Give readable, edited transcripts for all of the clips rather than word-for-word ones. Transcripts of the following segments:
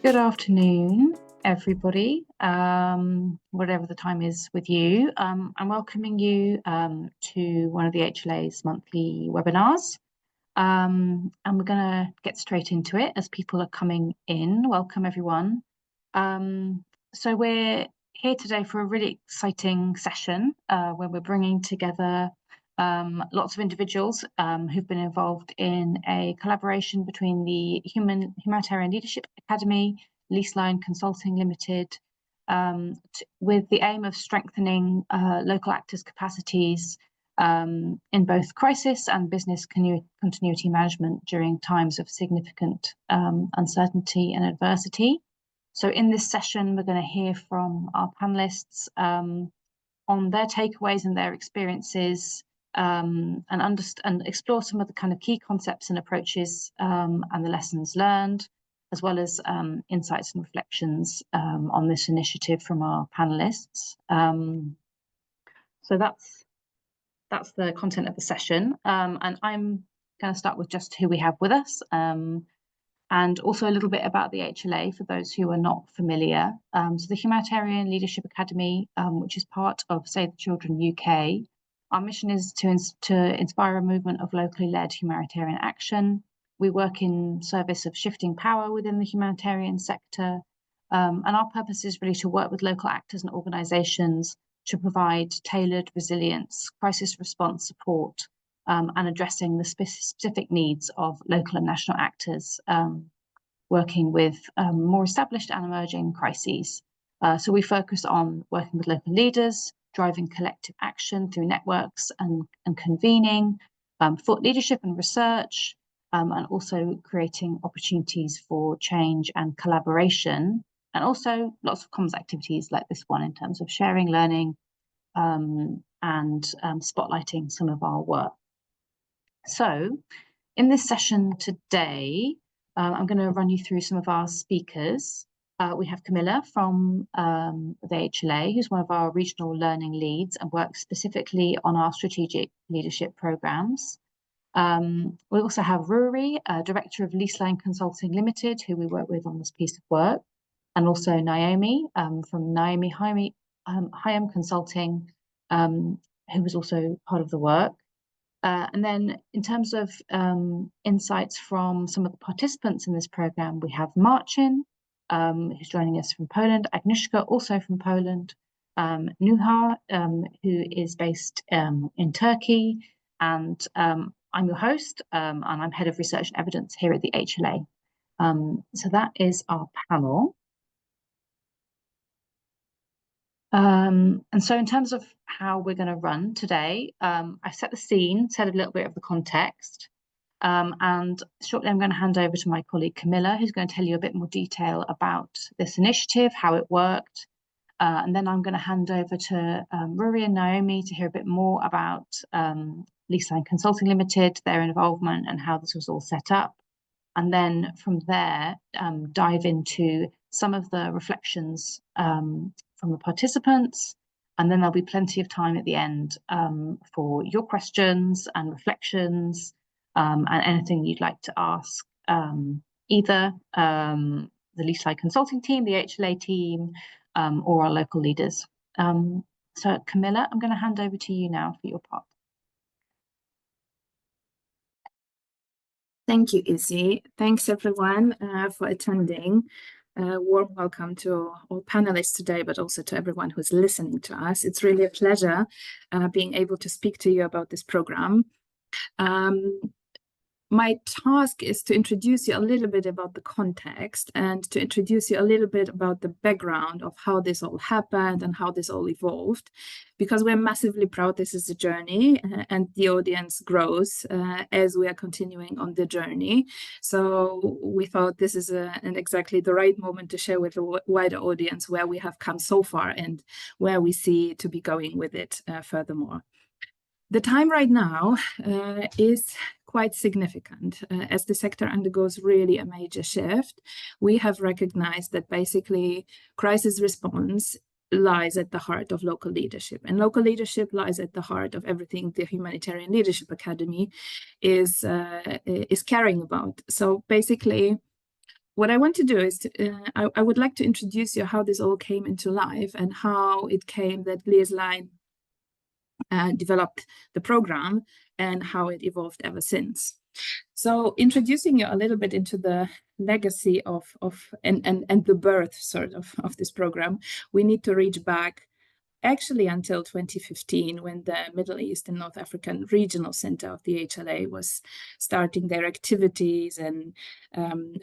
Good afternoon, everybody, whatever the time is with you. I'm welcoming you to one of the HLA's monthly webinars. And we're going to get straight into it as people are coming in. Welcome, everyone. So we're here today for a really exciting session where we're bringing together lots of individuals who've been involved in a collaboration between the Humanitarian Leadership Academy, Léaslíne Consulting Limited, with the aim of strengthening local actors' capacities in both crisis and business continuity management during times of significant uncertainty and adversity. So in this session, we're going to hear from our panelists on their takeaways and their experiences, and explore some of the kind of key concepts and approaches and the lessons learned, as well as insights and reflections on this initiative from our panelists. So that's the content of the session. And I'm going to start with just who we have with us, and also a little bit about the HLA for those who are not familiar. So the Humanitarian Leadership Academy, which is part of Save the Children UK, our mission is to inspire a movement of locally led humanitarian action. We work in service of shifting power within the humanitarian sector, and our purpose is really to work with local actors and organisations to provide tailored resilience, crisis response support, and addressing the specific needs of local and national actors working with more established and emerging crises. So we focus on working with local leaders, driving collective action through networks and convening, thought leadership and research, and also creating opportunities for change and collaboration, and also lots of comms activities like this one in terms of sharing, learning, and spotlighting some of our work. So in this session today, I'm going to run you through some of our speakers. We have Kamila from the HLA, who's one of our regional learning leads and works specifically on our strategic leadership programs. We also have Ruairi, Director of Léaslíne Consulting Limited, who we work with on this piece of work, and also Naomi from Naomi Higham Consulting, who was also part of the work. And then in terms of insights from some of the participants in this program, we have Marcin, who's joining us from Poland, Agnieszka, also from Poland, Nuha, who is based in Turkey, and I'm your host, and I'm Head of Research and Evidence here at the HLA. So that is our panel. And so in terms of how we're going to run today, I set the scene, set a little bit of the context, and shortly I'm going to hand over to my colleague Kamila, who's going to tell you a bit more detail about this initiative, how it worked, and then I'm going to hand over to Ruairi and Naomi to hear a bit more about Léaslíne Consulting Limited, their involvement and how this was all set up. And then from there, dive into some of the reflections from the participants, and then there'll be plenty of time at the end for your questions and reflections, and anything you'd like to ask either the Léaslíne Consulting team, the HLA team, or our local leaders. So Kamila, I'm going to hand over to you now for your part. Thank you, Izzy. Thanks, everyone, for attending. Warm welcome to all panelists today, but also to everyone who's listening to us. It's really a pleasure being able to speak to you about this program. My task is to introduce you a little bit about the context and to introduce you a little bit about the background of how this all happened and how this all evolved, because we're massively proud this is a journey and the audience grows as we are continuing on the journey. So we thought this is exactly the right moment to share with a wider audience where we have come so far and where we see to be going with it furthermore. The time right now is quite significant as the sector undergoes really a major shift. We have recognized that basically crisis response lies at the heart of local leadership, and local leadership lies at the heart of everything the Humanitarian Leadership Academy is caring about. So basically, what I want to do is I would like to introduce you how this all came into life and how it came that Léaslíne developed the program and how it evolved ever since. So introducing you a little bit into the legacy and the birth sort of this program, we need to reach back actually until 2015, when the Middle East and North African Regional Center of the HLA was starting their activities and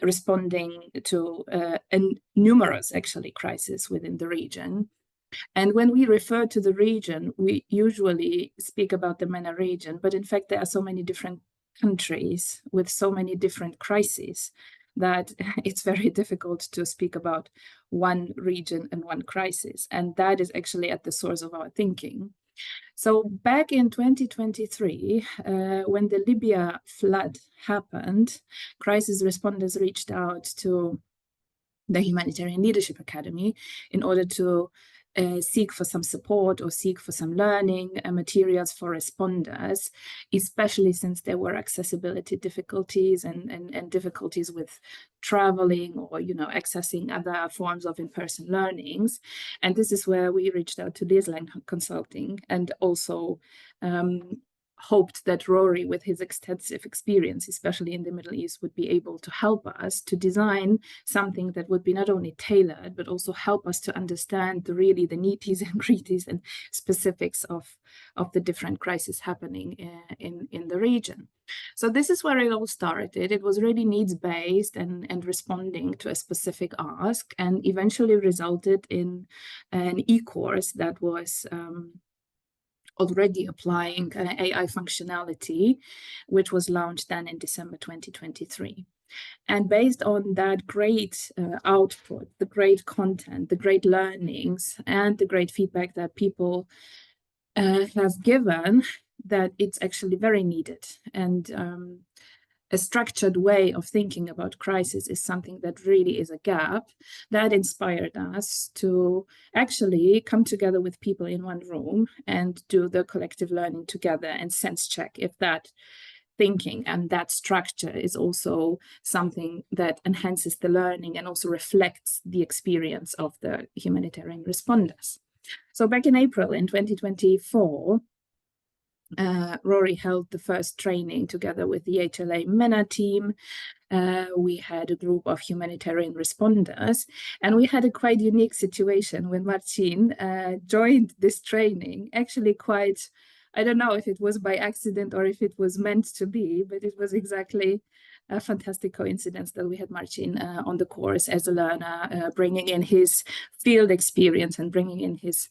responding to numerous actually crises within the region. And when we refer to the region, we usually speak about the MENA region, but in fact, there are so many different countries with so many different crises that it's very difficult to speak about one region and one crisis. And that is actually at the source of our thinking. So back in 2023, when the Libya flood happened, crisis responders reached out to the Humanitarian Leadership Academy in order to seek for some support or seek for some learning materials for responders, especially since there were accessibility difficulties and difficulties with traveling or, you know, accessing other forms of in-person learnings. And this is where we reached out to Léaslíne Consulting and also hoped that Ruairi, with his extensive experience, especially in the Middle East, would be able to help us to design something that would be not only tailored, but also help us to understand the nitties and gritties and specifics of the different crises happening in the region. So this is where it all started. It was really needs-based and responding to a specific ask, and eventually resulted in an e-course that was already applying AI functionality, which was launched then in December 2023. And based on that great output, the great content, the great learnings, and the great feedback that people have given, that it's actually very needed. And a structured way of thinking about crisis is something that really is a gap. That inspired us to actually come together with people in one room and do the collective learning together and sense check if that thinking and that structure is also something that enhances the learning and also reflects the experience of the humanitarian responders. So back in April in 2024, Ruairi held the first training together with the HLA MENA team. We had a group of humanitarian responders, and we had a quite unique situation when Marcin joined this training, actually quite, I don't know if it was by accident or if it was meant to be, but it was exactly a fantastic coincidence that we had Marcin on the course as a learner, bringing in his field experience and bringing in his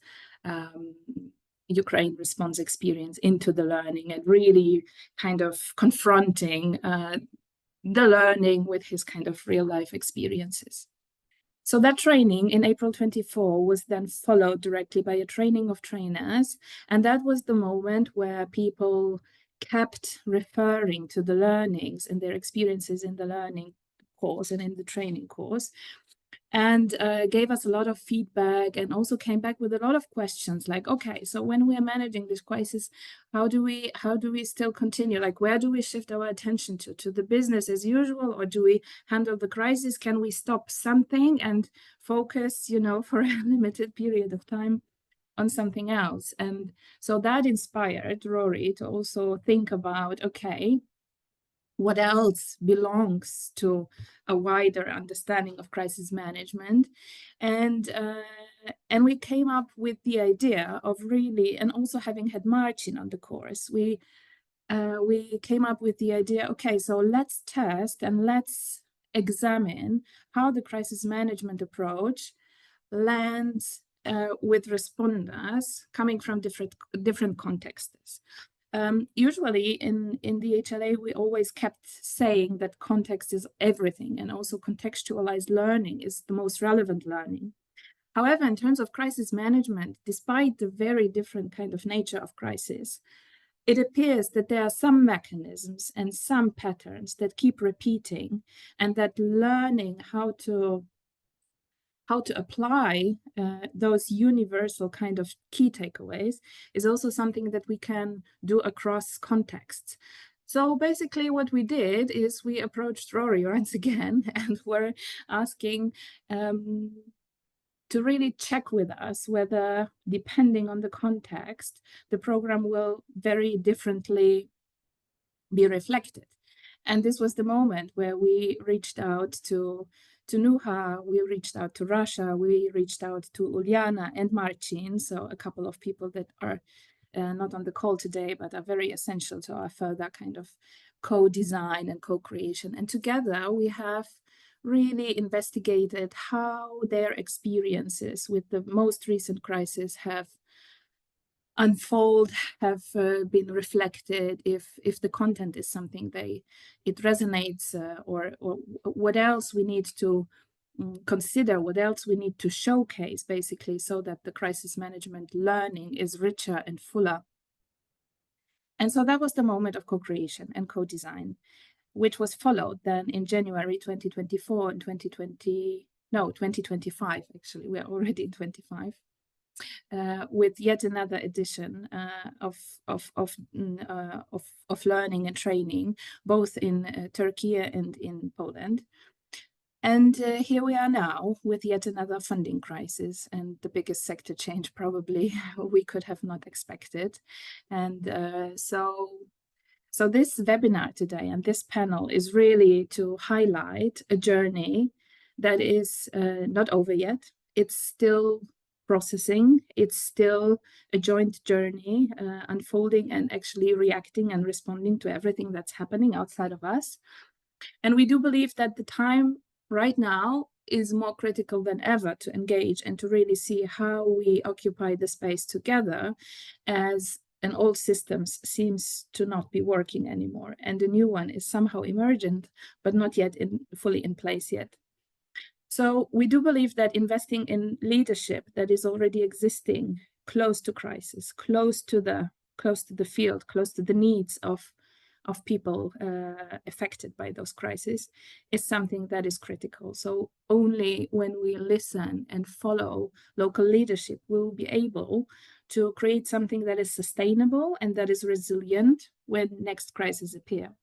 Ukraine response experience into the learning and really kind of confronting the learning with his kind of real life experiences. So that training in April 24 was then followed directly by a training of trainers. And that was the moment where people kept referring to the learnings and their experiences in the learning course and in the training course, and gave us a lot of feedback and also came back with a lot of questions like, okay, so when we are managing this crisis, how do we still continue? Like, where do we shift our attention to the business as usual, or do we handle the crisis? Can we stop something and focus, you know, for a limited period of time on something else? And so that inspired Ruairi to also think about, okay, what else belongs to a wider understanding of crisis management? And we came up with the idea of really, and also having had Marcin on the course, we came up with the idea, okay, so let's test and let's examine how the crisis management approach lands with responders coming from different contexts. Usually in the HLA, we always kept saying that context is everything, and also contextualized learning is the most relevant learning. However, in terms of crisis management, despite the very different kind of nature of crisis, it appears that there are some mechanisms and some patterns that keep repeating, and that learning how to apply those universal kind of key takeaways is also something that we can do across contexts. So basically what we did is we approached Ruairi once again and were asking to really check with us whether, depending on the context, the program will very differently be reflected. And this was the moment where we reached out to Nuha, we reached out to Russia, we reached out to Uliana and Marcin, so a couple of people that are not on the call today, but are very essential to our further kind of co-design and co-creation. And together we have really investigated how their experiences with the most recent crisis have been reflected, if the content is something it resonates, or what else we need to consider, what else we need to showcase, basically, so that the crisis management learning is richer and fuller. And so that was the moment of co-creation and co-design, which was followed then in January 2024 and 2025, actually, we're already in 25. With yet another edition of learning and training, both in Türkiye and in Poland. And here we are now with yet another funding crisis and the biggest sector change probably we could have not expected. And so this webinar today and this panel is really to highlight a journey that is not over yet. It's still processing, it's still a joint journey, unfolding and actually reacting and responding to everything that's happening outside of us. And we do believe that the time right now is more critical than ever to engage and to really see how we occupy the space together, as an old systems seems to not be working anymore, and a new one is somehow emergent, but not yet fully in place yet. So we do believe that investing in leadership that is already existing close to crisis, close to the field, close to the needs of people affected by those crises, is something that is critical. So only when we listen and follow local leadership will we be able to create something that is sustainable and that is resilient when next crises appear.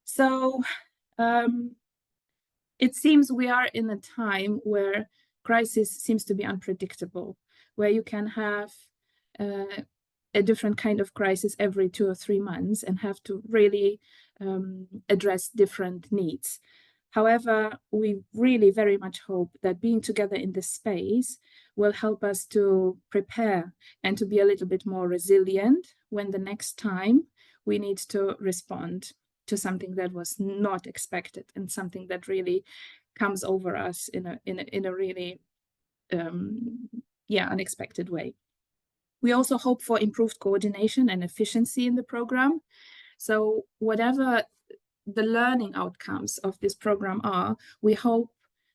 So it seems we are in a time where crisis seems to be unpredictable, where you can have a different kind of crisis every 2 or 3 months and have to really address different needs. However, we really very much hope that being together in this space will help us to prepare and to be a little bit more resilient when the next time we need to respond to something that was not expected and something that really comes over us in a really unexpected way. We also hope for improved coordination and efficiency in the program. So whatever the learning outcomes of this program are, we hope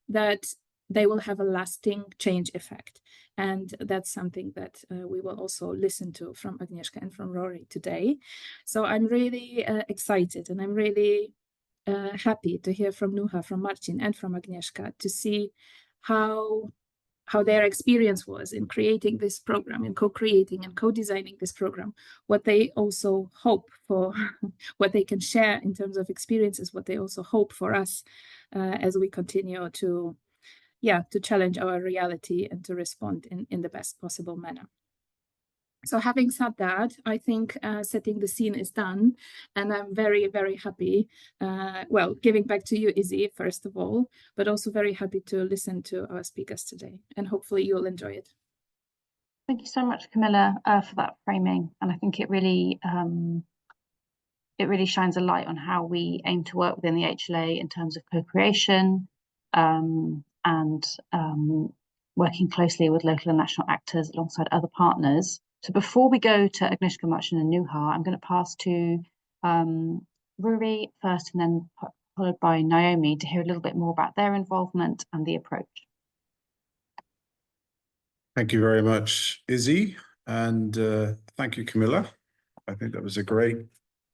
that they will have a lasting change effect. And that's something that we will also listen to from Agnieszka and from Ruairi today. So I'm really excited, and I'm really happy to hear from Nuha, from Marcin, and from Agnieszka to see how their experience was in creating this program, in co-creating and co-designing this program, what they also hope for, what they can share in terms of experiences, what they also hope for us as we continue to challenge our reality and to respond in the best possible manner. So having said that, I think setting the scene is done, and I'm very, very happy, giving back to you, Izzy, first of all, but also very happy to listen to our speakers today, and hopefully you'll enjoy it. Thank you so much, Kamila, for that framing. And I think it really shines a light on how we aim to work within the HLA in terms of co-creation and working closely with local and national actors alongside other partners. So before we go to Agnieszka, Marcin and Nuha, I'm going to pass to Ruairi first and then followed by Naomi to hear a little bit more about their involvement and the approach. Thank you very much, Izzy, and thank you, Kamila. I think that was a great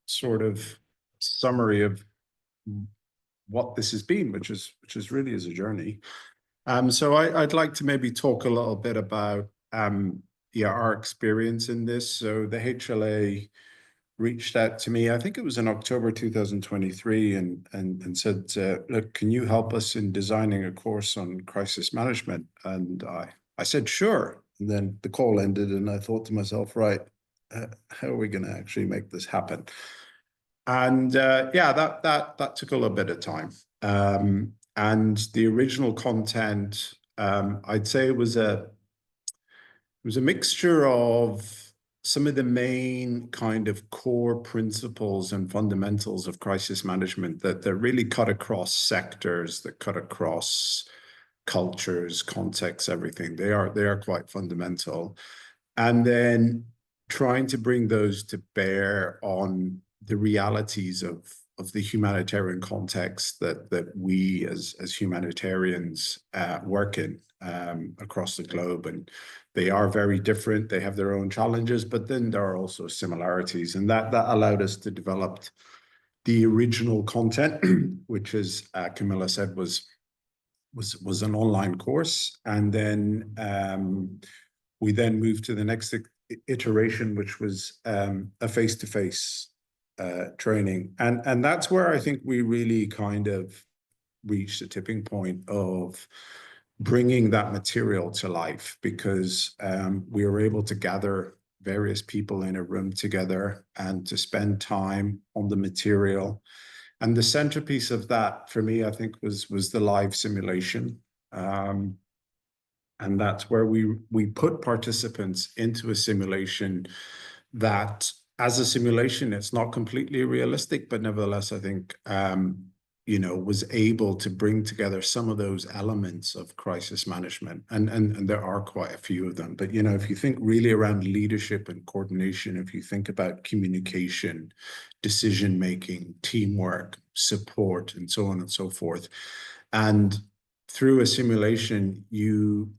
sort of summary of what this has been, which is really is a journey. So I'd like to maybe talk a little bit about our experience in this. So the HLA reached out to me, I think it was in October 2023, and said, look, can you help us in designing a course on crisis management? And I said, sure. And then the call ended and I thought to myself, right, how are we going to actually make this happen? And yeah, that took a little bit of time. And the original content, I'd say it was a mixture of some of the main kind of core principles and fundamentals of crisis management that really cut across sectors, that cut across cultures, contexts, everything. They are quite fundamental. And then trying to bring those to bear on the realities of the humanitarian context that we as humanitarians work in across the globe. And they are very different. They have their own challenges, but then there are also similarities. And that allowed us to develop the original content, which, as Kamila said, was an online course. And then we then moved to the next iteration, which was a face-to-face training. And that's where I think we really kind of reached a tipping point of bringing that material to life, because we were able to gather various people in a room together and to spend time on the material. And the centerpiece of that for me, I think, was the live simulation. And that's where we put participants into a simulation that, as a simulation, it's not completely realistic, but nevertheless, I think, you know, was able to bring together some of those elements of crisis management. And there are quite a few of them. But, you know, if you think really around leadership and coordination, if you think about communication, decision-making, teamwork, support, and so on and so forth. And through a simulation, you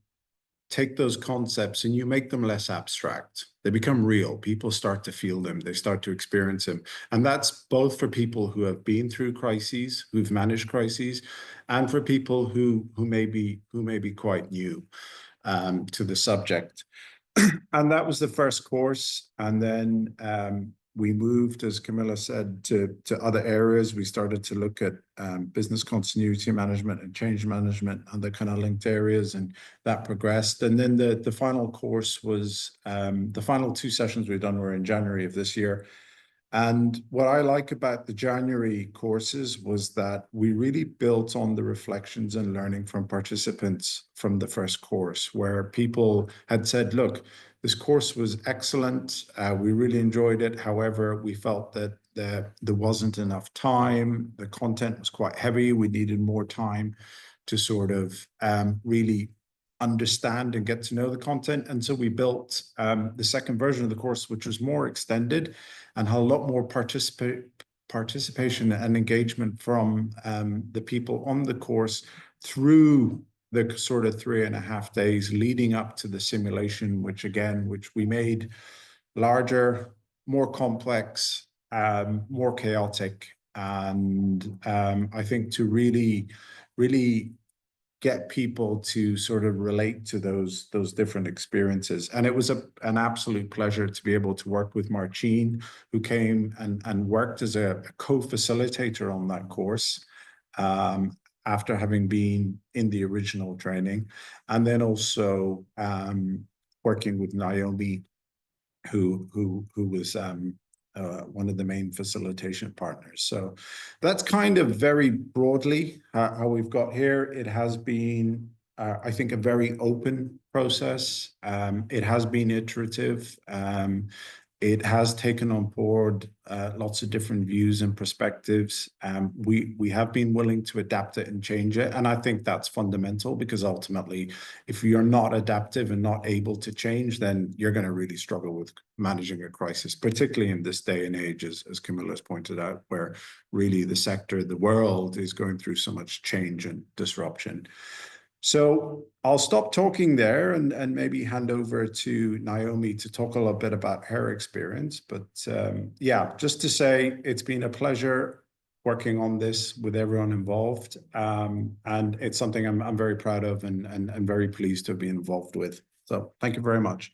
take those concepts and you make them less abstract. They become real. People start to feel them. They start to experience them. And that's both for people who have been through crises, who've managed crises, and for people who may be quite new to the subject. And that was the first course. And then we moved, as Kamila said, to other areas. We started to look at business continuity management and change management and the kind of linked areas, and that progressed. And then the final course was, the final two sessions we've done were in January of this year. And what I like about the January courses was that we really built on the reflections and learning from participants from the first course, where people had said, look, this course was excellent. We really enjoyed it. However, we felt that there wasn't enough time. The content was quite heavy. We needed more time to sort of really understand and get to know the content. And so we built the second version of the course, which was more extended and had a lot more participation and engagement from the people on the course through the sort of 3.5 days leading up to the simulation, which we made larger, more complex, more chaotic. And I think to really get people to sort of relate to those different experiences. And it was an absolute pleasure to be able to work with Marcin, who came and worked as a co-facilitator on that course, after having been in the original training. And then also working with Naomi, who was one of the main facilitation partners. So that's kind of very broadly how we've got here. It has been, I think, a very open process. It has been iterative. It has taken on board lots of different views and perspectives. We have been willing to adapt it and change it. And I think that's fundamental, because ultimately, if you're not adaptive and not able to change, then you're going to really struggle with managing a crisis, particularly in this day and age, as Kamila has pointed out, where really the sector, the world is going through so much change and disruption. So I'll stop talking there and maybe hand over to Naomi to talk a little bit about her experience. But yeah, just to say, it's been a pleasure working on this with everyone involved. And it's something I'm very proud of and very pleased to be involved with. So thank you very much.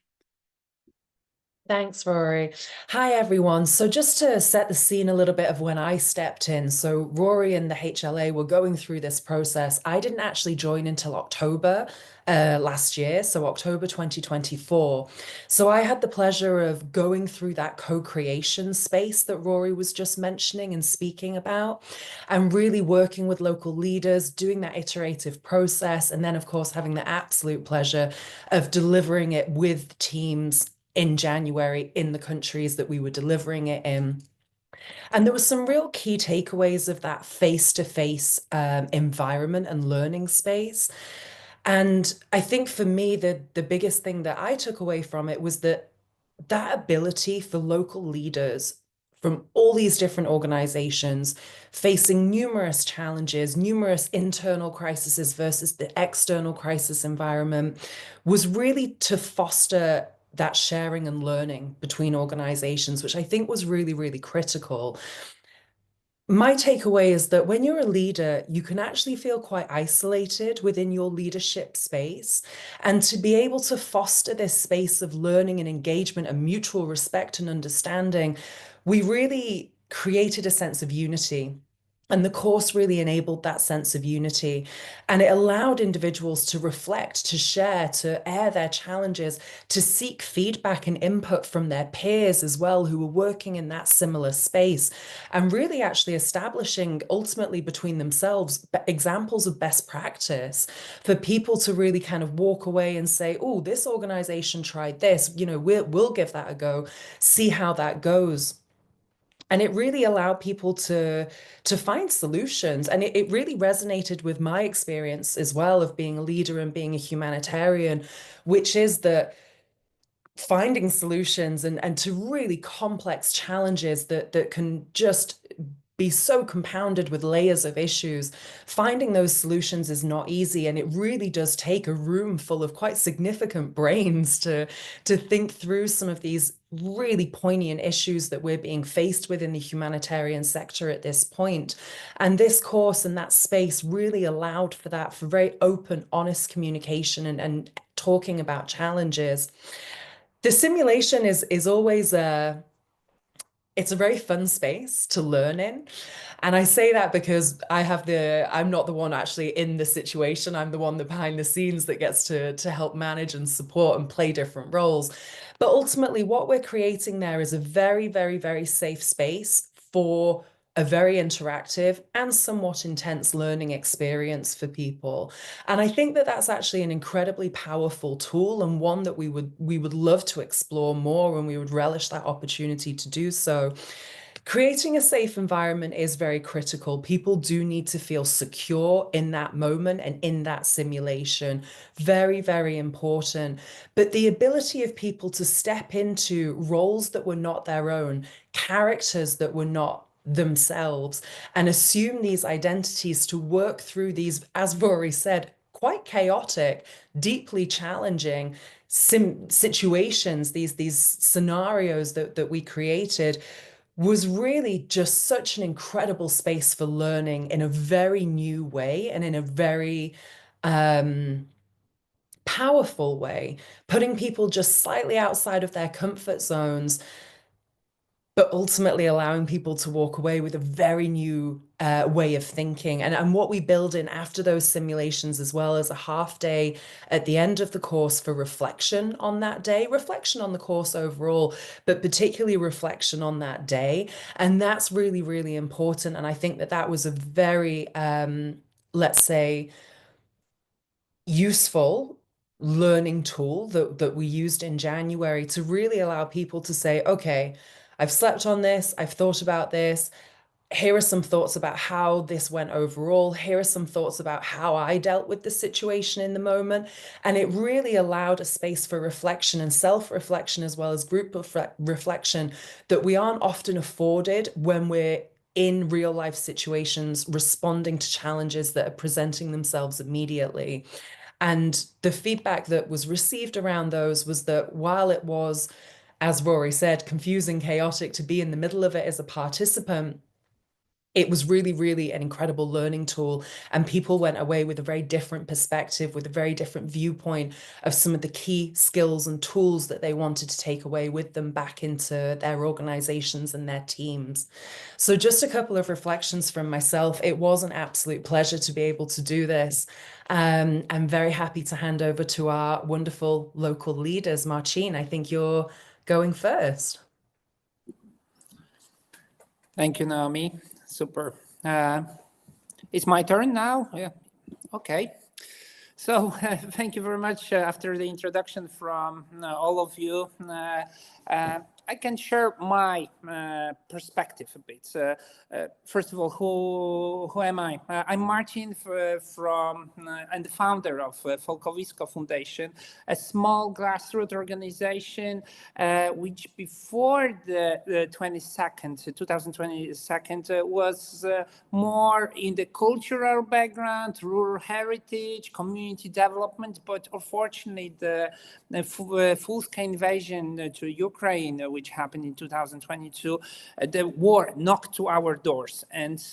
Thanks, Rory. Hi, everyone. So just to set the scene a little bit of when I stepped in. So Rory and the HLA were going through this process. I didn't actually join until October last year, so October 2024. So I had the pleasure of going through that co-creation space that Rory was just mentioning and speaking about, and really working with local leaders, doing that iterative process, and then, of course, having the absolute pleasure of delivering it with teams in January in the countries that we were delivering it in. And there were some real key takeaways of that face-to-face environment and learning space. And I think for me, the biggest thing that I took away from it was that ability for local leaders from all these different organizations facing numerous challenges, numerous internal crises versus the external crisis environment, was really to foster that sharing and learning between organizations, which I think was really, really critical. My takeaway is that when you're a leader, you can actually feel quite isolated within your leadership space. And to be able to foster this space of learning and engagement and mutual respect and understanding, we really created a sense of unity. And the course really enabled that sense of unity. And it allowed individuals to reflect, to share, to air their challenges, to seek feedback and input from their peers as well, who were working in that similar space, and really actually establishing ultimately between themselves examples of best practice for people to really kind of walk away and say, oh, this organization tried this, you know, we'll give that a go, see how that goes. And it really allowed people to find solutions. And it really resonated with my experience as well of being a leader and being a humanitarian, which is that finding solutions and to really complex challenges that can just be so compounded with layers of issues. Finding those solutions is not easy, and it really does take a room full of quite significant brains to think through some of these really poignant issues that we're being faced with in the humanitarian sector at this point. And this course and that space really allowed for that, for very open, honest communication and talking about challenges. The simulation is always it's a very fun space to learn in. And I say that because I'm not the one actually in the situation. I'm the one that behind the scenes that gets to help manage and support and play different roles. But ultimately, what we're creating there is a very, very, very safe space for a very interactive and somewhat intense learning experience for people. And I think that that's actually an incredibly powerful tool, and one that we would love to explore more, and we would relish that opportunity to do so. Creating a safe environment is very critical. People do need to feel secure in that moment and in that simulation. Very, very important. But the ability of people to step into roles that were not their own, characters that were not themselves, and assume these identities to work through these, as Rory said, quite chaotic, deeply challenging situations, these scenarios that we created, was really just such an incredible space for learning in a very new way and in a very powerful way, putting people just slightly outside of their comfort zones, but ultimately allowing people to walk away with a very new way of thinking. And what we build in after those simulations, as well as a half day at the end of the course for reflection on that day, reflection on the course overall, but particularly reflection on that day. And that's really, really important. And I think that that was a very, let's say, useful learning tool that we used in January to really allow people to say, okay, I've slept on this, I've thought about this. Here are some thoughts about how this went overall. Here are some thoughts about how I dealt with the situation in the moment. And it really allowed a space for reflection and self-reflection, as well as group reflection, that we aren't often afforded when we're in real life situations, responding to challenges that are presenting themselves immediately. And the feedback that was received around those was that while it was, as Rory said, confusing, chaotic to be in the middle of it as a participant, it was really, really an incredible learning tool. And people went away with a very different perspective, with a very different viewpoint of some of the key skills and tools that they wanted to take away with them back into their organizations and their teams. So just a couple of reflections from myself. It was an absolute pleasure to be able to do this. I'm very happy to hand over to our wonderful local leaders. Marcin, I think you're going first. Thank you, Naomi. Super. It's my turn now. Yeah. Okay. So thank you very much. After the introduction from all of you, I can share my perspective a bit. First of all, who am I? I'm Marcin from and the founder of Folkowisko Foundation, a small grassroots organization which before the 2022 was more in the cultural background, rural heritage, community development, but unfortunately the full-scale invasion to Ukraine, which happened in 2022, the war knocked to our doors, and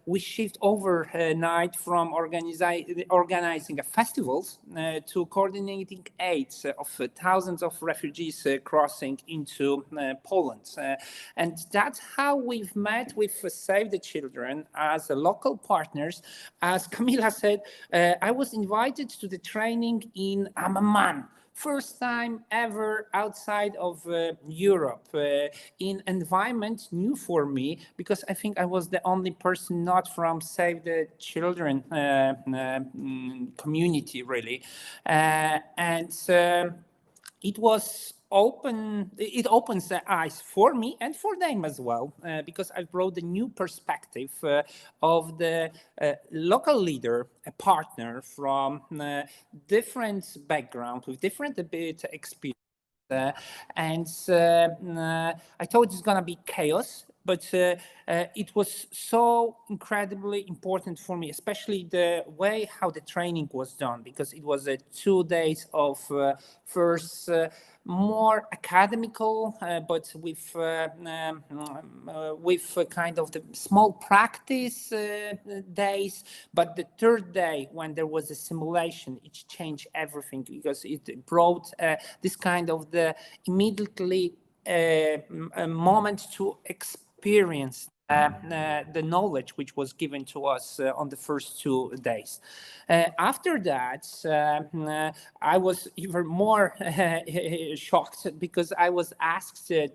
we shift overnight from organizing festivals to coordinating aid of thousands of refugees crossing into Poland. And that's how we've met with Save the Children as local partners. As Kamila said, I was invited to the training in Amman. First time ever outside of Europe, in environment new for me, because I think I was the only person not from Save the Children community, really. It was it opens the eyes for me and for them as well, because I brought a new perspective of the local leader, a partner from different background with different experience. I thought it's gonna be chaos, but it was so incredibly important for me, especially the way how the training was done, because it was 2 days of first more academical, but with kind of the small practice days. But the third day, when there was a simulation, it changed everything, because it brought this kind of the immediately a moment to experience the knowledge which was given to us on the first 2 days. After that, I was even more shocked, because I was asked to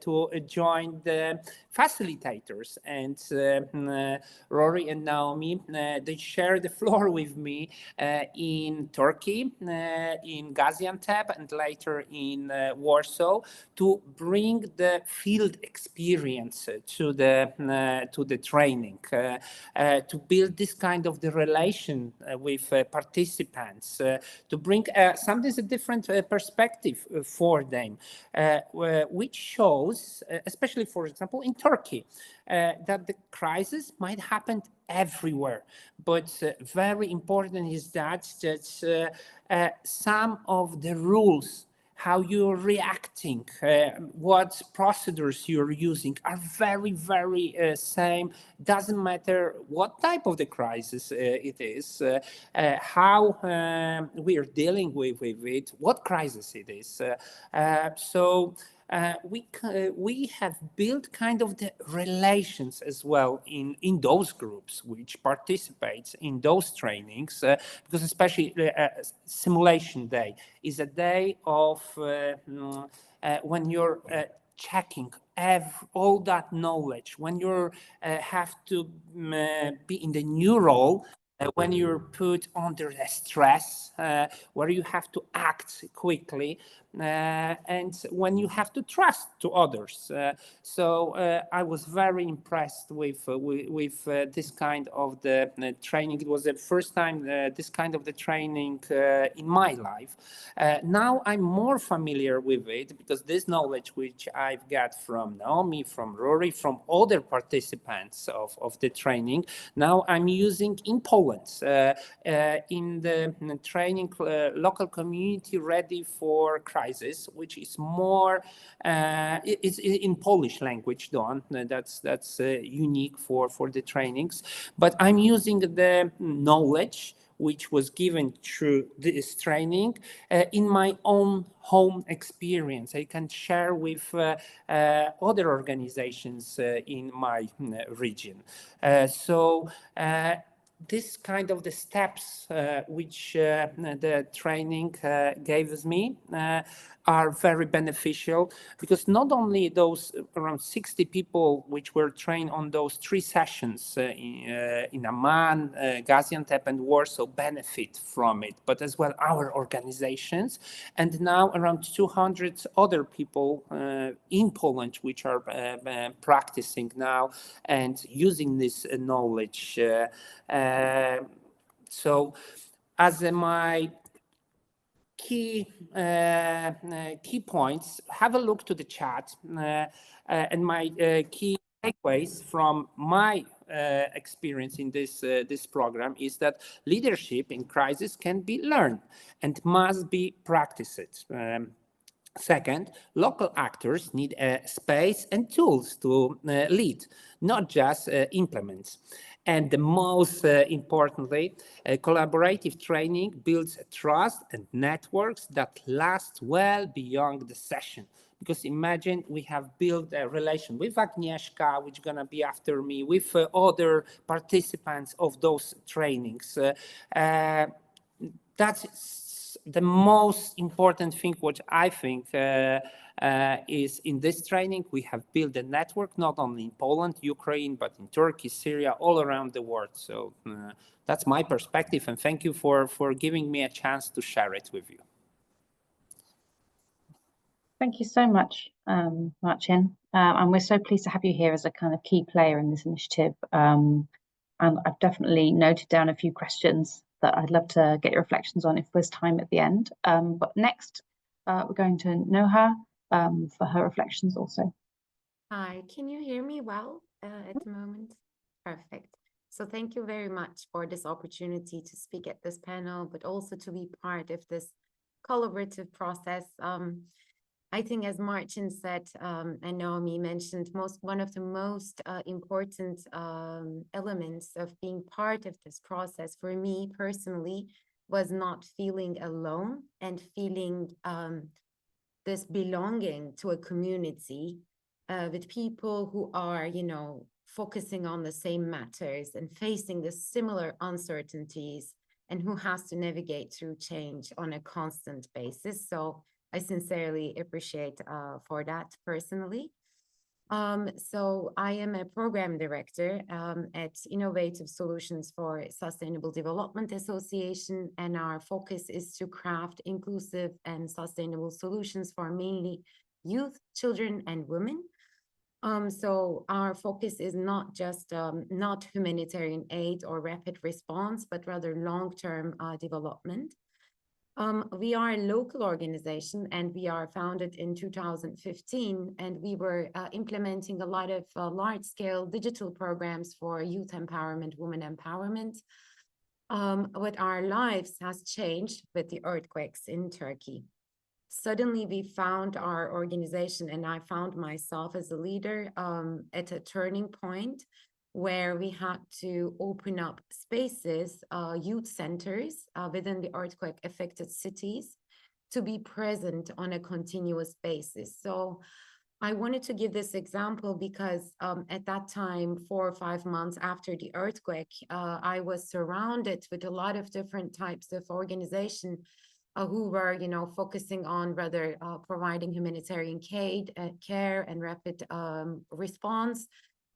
join the facilitators, and Ruairi and Naomi, they shared the floor with me in Turkey, in Gaziantep, and later in Warsaw, to bring the field experience to the training, to build this kind of the relation with participants, to bring sometimes a different perspective for them, which shows, especially for example in Turkey, that the crisis might happen everywhere, but very important is that some of the rules, how you're reacting, what procedures you're using are very, very same. Doesn't matter what type of the crisis it is, how we are dealing with it, what crisis it is. We have built kind of the relations as well in those groups which participate in those trainings, because especially simulation day is a day of when you're checking all that knowledge, when you have to be in the new role, when you're put under the stress, where you have to act quickly, and when you have to trust to others. So I was very impressed with this kind of the training. It was the first time this kind of the training in my life. Now I'm more familiar with it, because this knowledge which I've got from Naomi, from Ruairi, from other participants of the training, now I'm using in Poland, in the training local community ready for crisis crisis, which is more, it's in Polish language done. That's unique for the trainings. But I'm using the knowledge which was given through this training in my own home experience. I can share with other organizations in my region. This kind of the steps which the training gave me are very beneficial, because not only those around 60 people which were trained on those 3 sessions in Amman, Gaziantep and Warsaw benefit from it, but as well our organizations, and now around 200 other people in Poland which are practicing now and using this knowledge. So as my key points, have a look to the chat, and my key takeaways from my experience in this program is that leadership in crisis can be learned and must be practiced. Second, local actors need space and tools to lead, not just implement. And the most importantly, collaborative training builds trust and networks that last well beyond the session. Because imagine we have built a relation with Agnieszka, which is going to be after me, with other participants of those trainings. That's the most important thing, which I think is in this training. We have built a network, not only in Poland, Ukraine, but in Turkey, Syria, all around the world. So that's my perspective, and thank you for giving me a chance to share it with you. Thank you so much, Marcin. And we're so pleased to have you here as a kind of key player in this initiative. And I've definitely noted down a few questions that I'd love to get your reflections on if there's time at the end. But next, we're going to Nuha for her reflections also. Hi, can you hear me well at the moment? Perfect. So thank you very much for this opportunity to speak at this panel, but also to be part of this collaborative process. I think, as Marcin said, and Naomi mentioned, one of the most important elements of being part of this process for me personally was not feeling alone and feeling this belonging to a community with people who are, focusing on the same matters and facing the similar uncertainties, and who has to navigate through change on a constant basis. So I sincerely appreciate for that personally. So I am a program director at Innovative Solutions for Sustainable Development Association, and our focus is to craft inclusive and sustainable solutions for mainly youth, children, and women. So our focus is not just not humanitarian aid or rapid response, but rather long-term development. We are a local organization, and we are founded in 2015, and we were implementing a lot of large-scale digital programs for youth empowerment, women empowerment. But our lives has changed with the earthquakes in Turkey. Suddenly, we found our organization, and I found myself as a leader at a turning point where we had to open up spaces, youth centers within the earthquake affected cities to be present on a continuous basis. So I wanted to give this example because at that time, 4 or 5 months after the earthquake, I was surrounded with a lot of different types of organizations who were, focusing on rather providing humanitarian care and rapid response,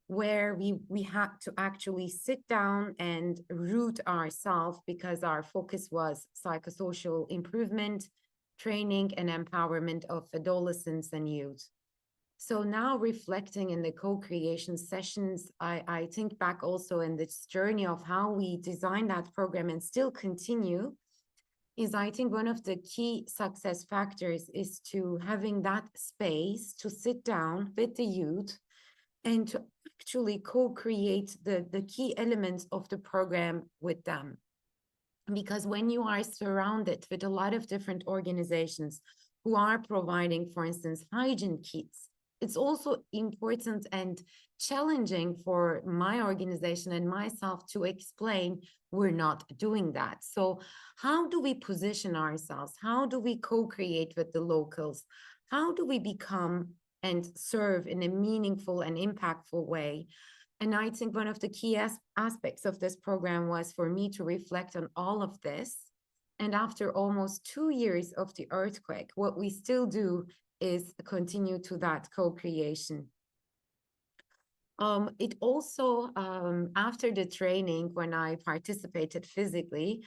where we had to actually sit down and root ourselves, because our focus was psychosocial improvement, training, and empowerment of adolescents and youth. So now, reflecting in the co-creation sessions, I think back also in this journey of how we designed that program and still continue, is I think one of the key success factors is to having that space to sit down with the youth and to actually co-create the key elements of the program with them. Because when you are surrounded with a lot of different organizations who are providing, for instance, hygiene kits. It's also important and challenging for my organization and myself to explain we're not doing that. So how do we position ourselves? How do we co-create with the locals? How do we become and serve in a meaningful and impactful way? And I think one of the key aspects of this program was for me to reflect on all of this. And after almost 2 years of the earthquake, what we still do is continue to that co-creation. It also, after the training, when I participated physically,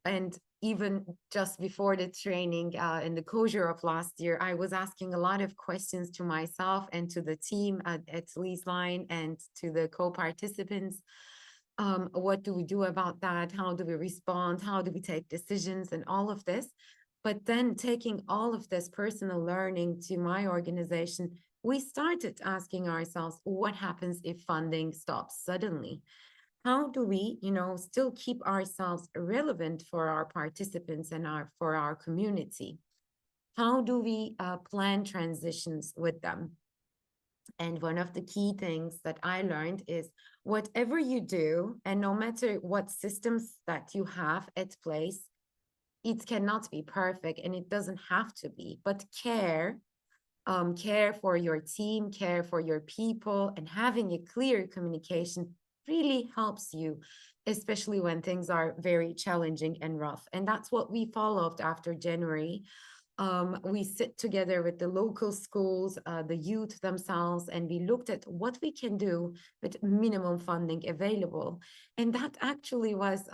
and even just before the training in the closure of last year, I was asking a lot of questions to myself and to the team at Léaslíne and to the co-participants. What do we do about that? How do we respond? How do we take decisions and all of this? But then taking all of this personal learning to my organization, we started asking ourselves, what happens if funding stops suddenly? How do we, still keep ourselves relevant for our participants and for our community? How do we plan transitions with them? And one of the key things that I learned is whatever you do, and no matter what systems that you have at place, it cannot be perfect and it doesn't have to be, but care for your team, care for your people, and having a clear communication really helps you, especially when things are very challenging and rough. And that's what we followed after January. We sit together with the local schools, the youth themselves, and we looked at what we can do with minimum funding available. And that actually was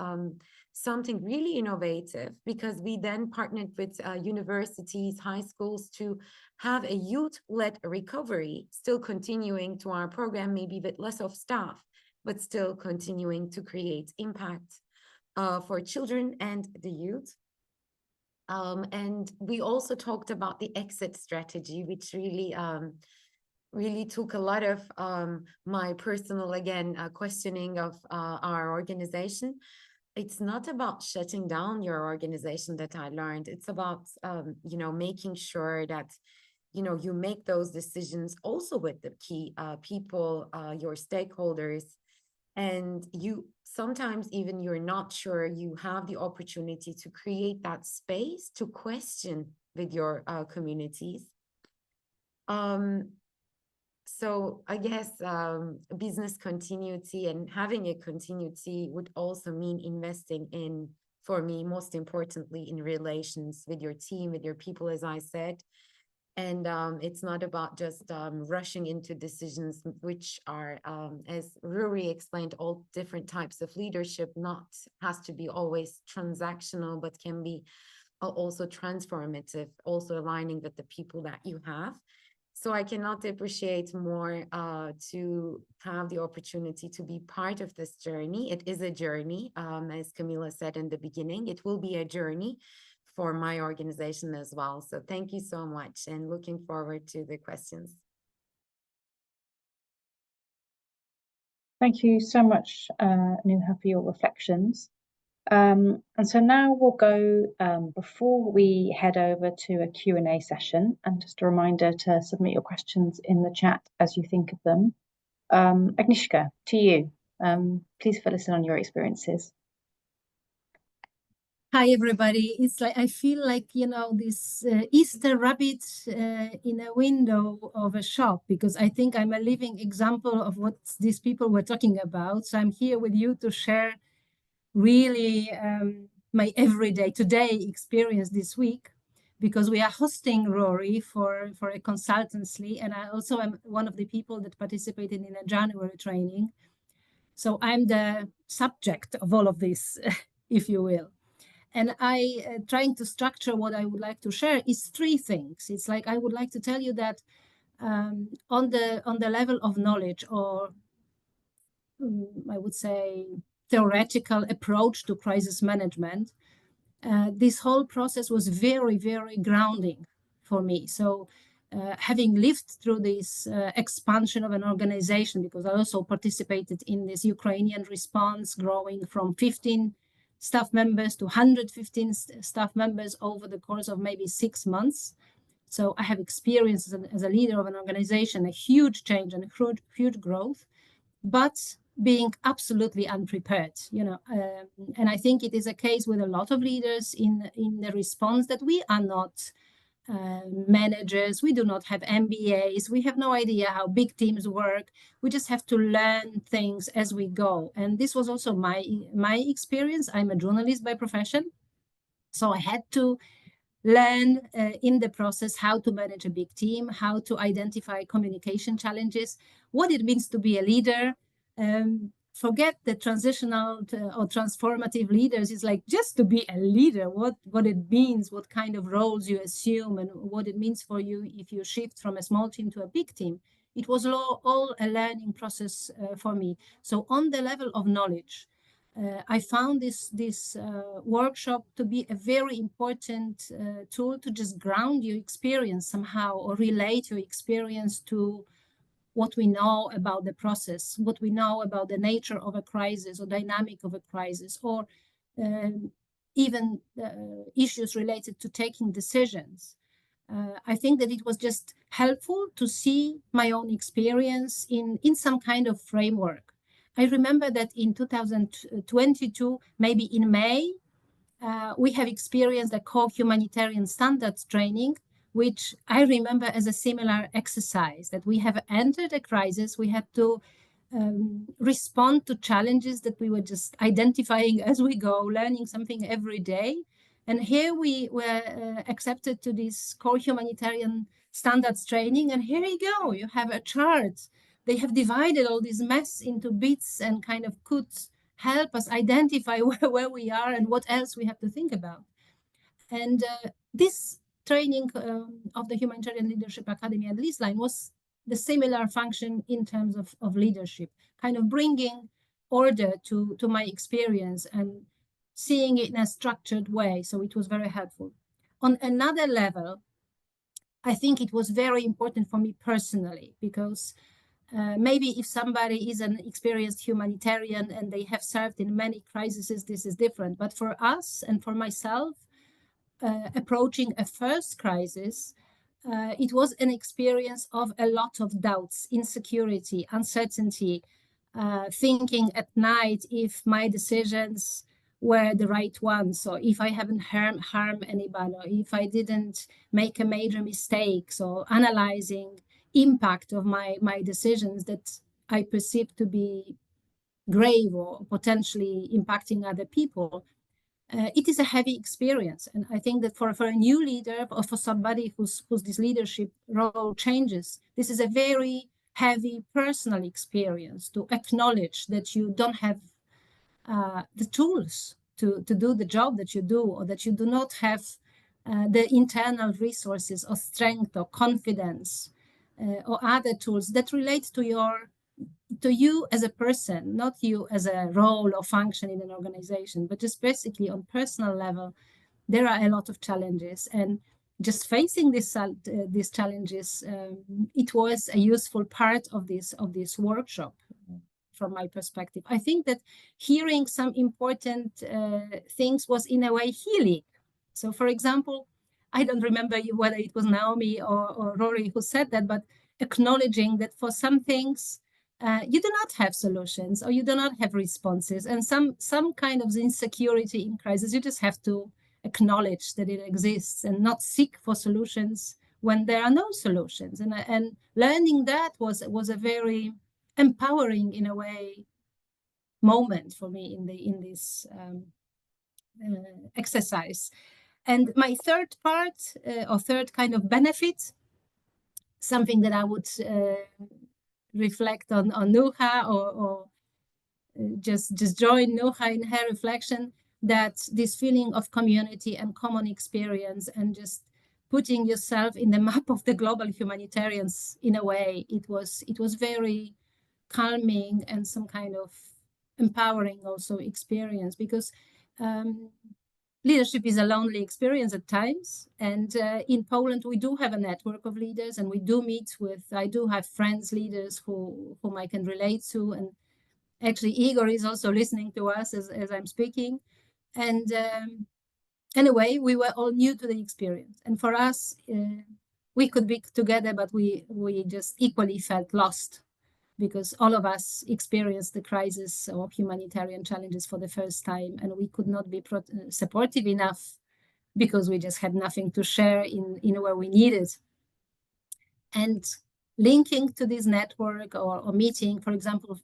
something really innovative, because we then partnered with universities, high schools to have a youth-led recovery, still continuing to our program, maybe with less of staff, but still continuing to create impact for children and the youth. And we also talked about the exit strategy, which really took a lot of my personal, questioning of our organization. It's not about shutting down your organization that I learned. It's about, making sure that, you make those decisions also with the key people, your stakeholders. And sometimes even you're not sure you have the opportunity to create that space to question with your communities. So I guess business continuity and having a continuity would also mean investing in, for me, most importantly, in relations with your team, with your people, as I said. And it's not about just rushing into decisions, which are, as Ruairi explained, all different types of leadership, has to be always transactional, but can be also transformative, also aligning with the people that you have. So I cannot appreciate more to have the opportunity to be part of this journey. It is a journey, as Kamila said in the beginning, it will be a journey for my organization as well. So thank you so much, and looking forward to the questions. Thank you so much, Nuha, for your reflections. And so now we'll go, before we head over to a Q&A session, and just a reminder to submit your questions in the chat as you think of them. Agnieszka, to you. Please fill us in on your experiences. Hi, everybody. It's like, I feel like, this Easter rabbit in a window of a shop, because I think I'm a living example of what these people were talking about. So I'm here with you to share really my everyday, today experience this week, because we are hosting Ruairi for a consultancy. And I also am one of the people that participated in a January training. So I'm the subject of all of this, if you will. And trying to structure what I would like to share is 3 things. It's like, I would like to tell you that on the level of knowledge, or I would say theoretical approach to crisis management, this whole process was very, very grounding for me. So having lived through this expansion of an organization, because I also participated in this Ukrainian response, growing from 15 staff members to 115 staff members over the course of maybe 6 months. So I have experience as a leader of an organization, a huge change and a huge growth, but being absolutely unprepared, and I think it is a case with a lot of leaders in the response that we are not managers, we do not have MBAs, we have no idea how big teams work, we just have to learn things as we go. And this was also my experience. I'm a journalist by profession, so I had to learn in the process how to manage a big team, how to identify communication challenges, what it means to be a leader. Forget the transitional or transformative leaders. It's like just to be a leader, what it means, what kind of roles you assume, and what it means for you if you shift from a small team to a big team. It was all a learning process for me. So on the level of knowledge, I found this workshop to be a very important tool to just ground your experience somehow, or relate your experience to what we know about the process, what we know about the nature of a crisis or dynamic of a crisis, or even issues related to taking decisions. I think that it was just helpful to see my own experience in some kind of framework. I remember that in 2022, maybe in May, we have experienced a core humanitarian standards training, which I remember as a similar exercise, that we have entered a crisis, we had to respond to challenges that we were just identifying as we go, learning something every day. And here we were accepted to this core humanitarian standards training, and here you go, you have a chart. They have divided all this mess into bits and kind of could help us identify where we are and what else we have to think about. And this training of the Humanitarian Leadership Academy at Léaslíne was the similar function in terms of leadership, kind of bringing order to my experience and seeing it in a structured way. So it was very helpful. On another level, I think it was very important for me personally, because maybe if somebody is an experienced humanitarian and they have served in many crises, this is different. But for us and for myself, approaching a first crisis, it was an experience of a lot of doubts, insecurity, uncertainty, thinking at night if my decisions were the right ones, or if I haven't harmed anybody, or if I didn't make a major mistake. So analyzing impact of my decisions that I perceive to be grave or potentially impacting other people. It is a heavy experience. And I think that for a new leader, or for somebody whose this leadership role changes, this is a very heavy personal experience to acknowledge that you don't have the tools to do the job that you do, or that you do not have the internal resources or strength or confidence or other tools that relate to you as a person, not you as a role or function in an organization, but just basically on personal level, there are a lot of challenges. And just facing these challenges, it was a useful part of this workshop. From my perspective, I think that hearing some important things was in a way healing. So, for example, I don't remember whether it was Naomi or Ruairi who said that, but acknowledging that for some things you do not have solutions, or you do not have responses, and some kind of insecurity in crisis, you just have to acknowledge that it exists and not seek for solutions when there are no solutions. And learning that was a very empowering, in a way, moment for me in this exercise. And my third part, or third kind of benefit, something that I would reflect on Nuha, or just join Nuha in her reflection, that this feeling of community and common experience, and just putting yourself in the map of the global humanitarians, in a way, it was very calming and some kind of empowering also experience, because leadership is a lonely experience at times. And in Poland, we do have a network of leaders, and we do meet with, I do have friends, leaders whom I can relate to. And actually, Igor is also listening to us as I'm speaking. And anyway, we were all new to the experience. And for us, we could be together, but we just equally felt lost, because all of us experienced the crisis of humanitarian challenges for the first time, and we could not be supportive enough because we just had nothing to share in where we needed. And linking to this network or meeting, for example,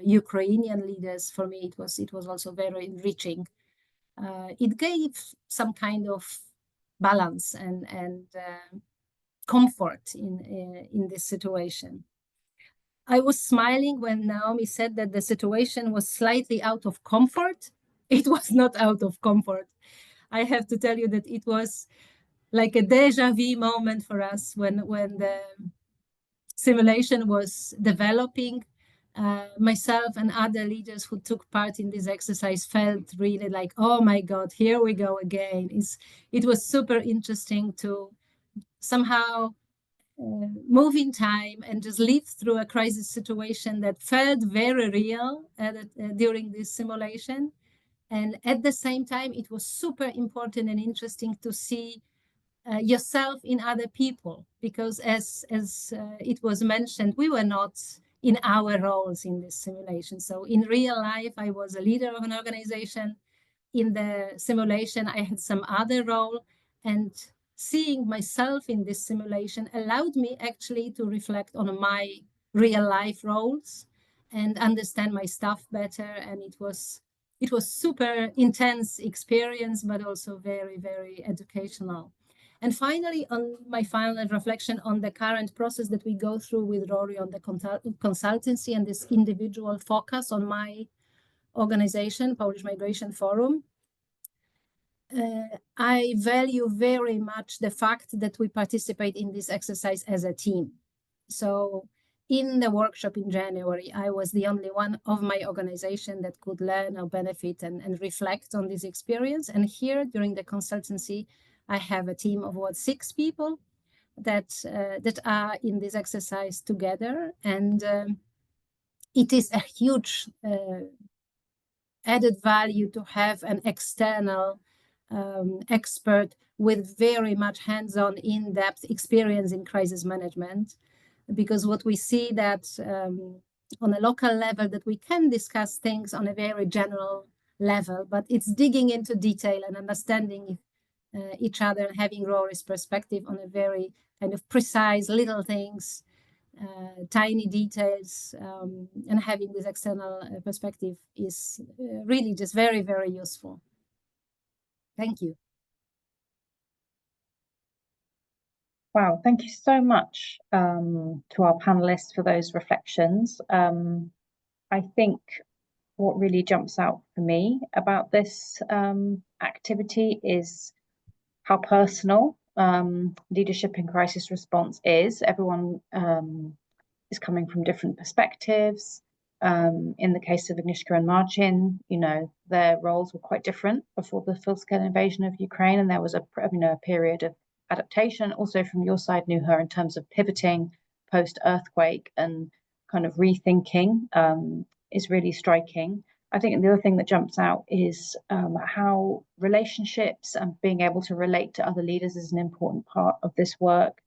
Ukrainian leaders, for me, it was also very enriching. It gave some kind of balance and comfort in this situation. I was smiling when Naomi said that the situation was slightly out of comfort. It was not out of comfort. I have to tell you that it was like a deja vu moment for us when the simulation was developing. Myself and other leaders who took part in this exercise felt really like, oh my God, here we go again. It was super interesting to somehow move in time and just live through a crisis situation that felt very real during this simulation. And at the same time, it was super important and interesting to see yourself in other people, because as it was mentioned, we were not in our roles in this simulation. So in real life, I was a leader of an organization. In the simulation, I had some other role, and seeing myself in this simulation allowed me actually to reflect on my real life roles and understand my stuff better. And it was super intense experience, but also very, very educational. And finally, on my final reflection on the current process that we go through with Ruairi on the consultancy and this individual focus on my organization, Polish Migration Forum, I value very much the fact that we participate in this exercise as a team. So in the workshop in January, I was the only one of my organization that could learn or benefit and reflect on this experience. And here during the consultancy, I have a team of 6 people that are in this exercise together. And it is a huge added value to have an external expert with very much hands-on, in-depth experience in crisis management, because what we see that on a local level that we can discuss things on a very general level, but it's digging into detail and understanding each other and having Ruairi's perspective on a very kind of precise little things, tiny details, and having this external perspective is really just very, very useful. Thank you. Wow, thank you so much to our panelists for those reflections. I think what really jumps out for me about this activity is how personal leadership in crisis response is. Everyone is coming from different perspectives. In the case of Agnieszka and Marcin, their roles were quite different before the full-scale invasion of Ukraine, and there was a period of adaptation. Also from your side, Nuha, in terms of pivoting post-earthquake and kind of rethinking is really striking. I think the other thing that jumps out is how relationships and being able to relate to other leaders is an important part of this work.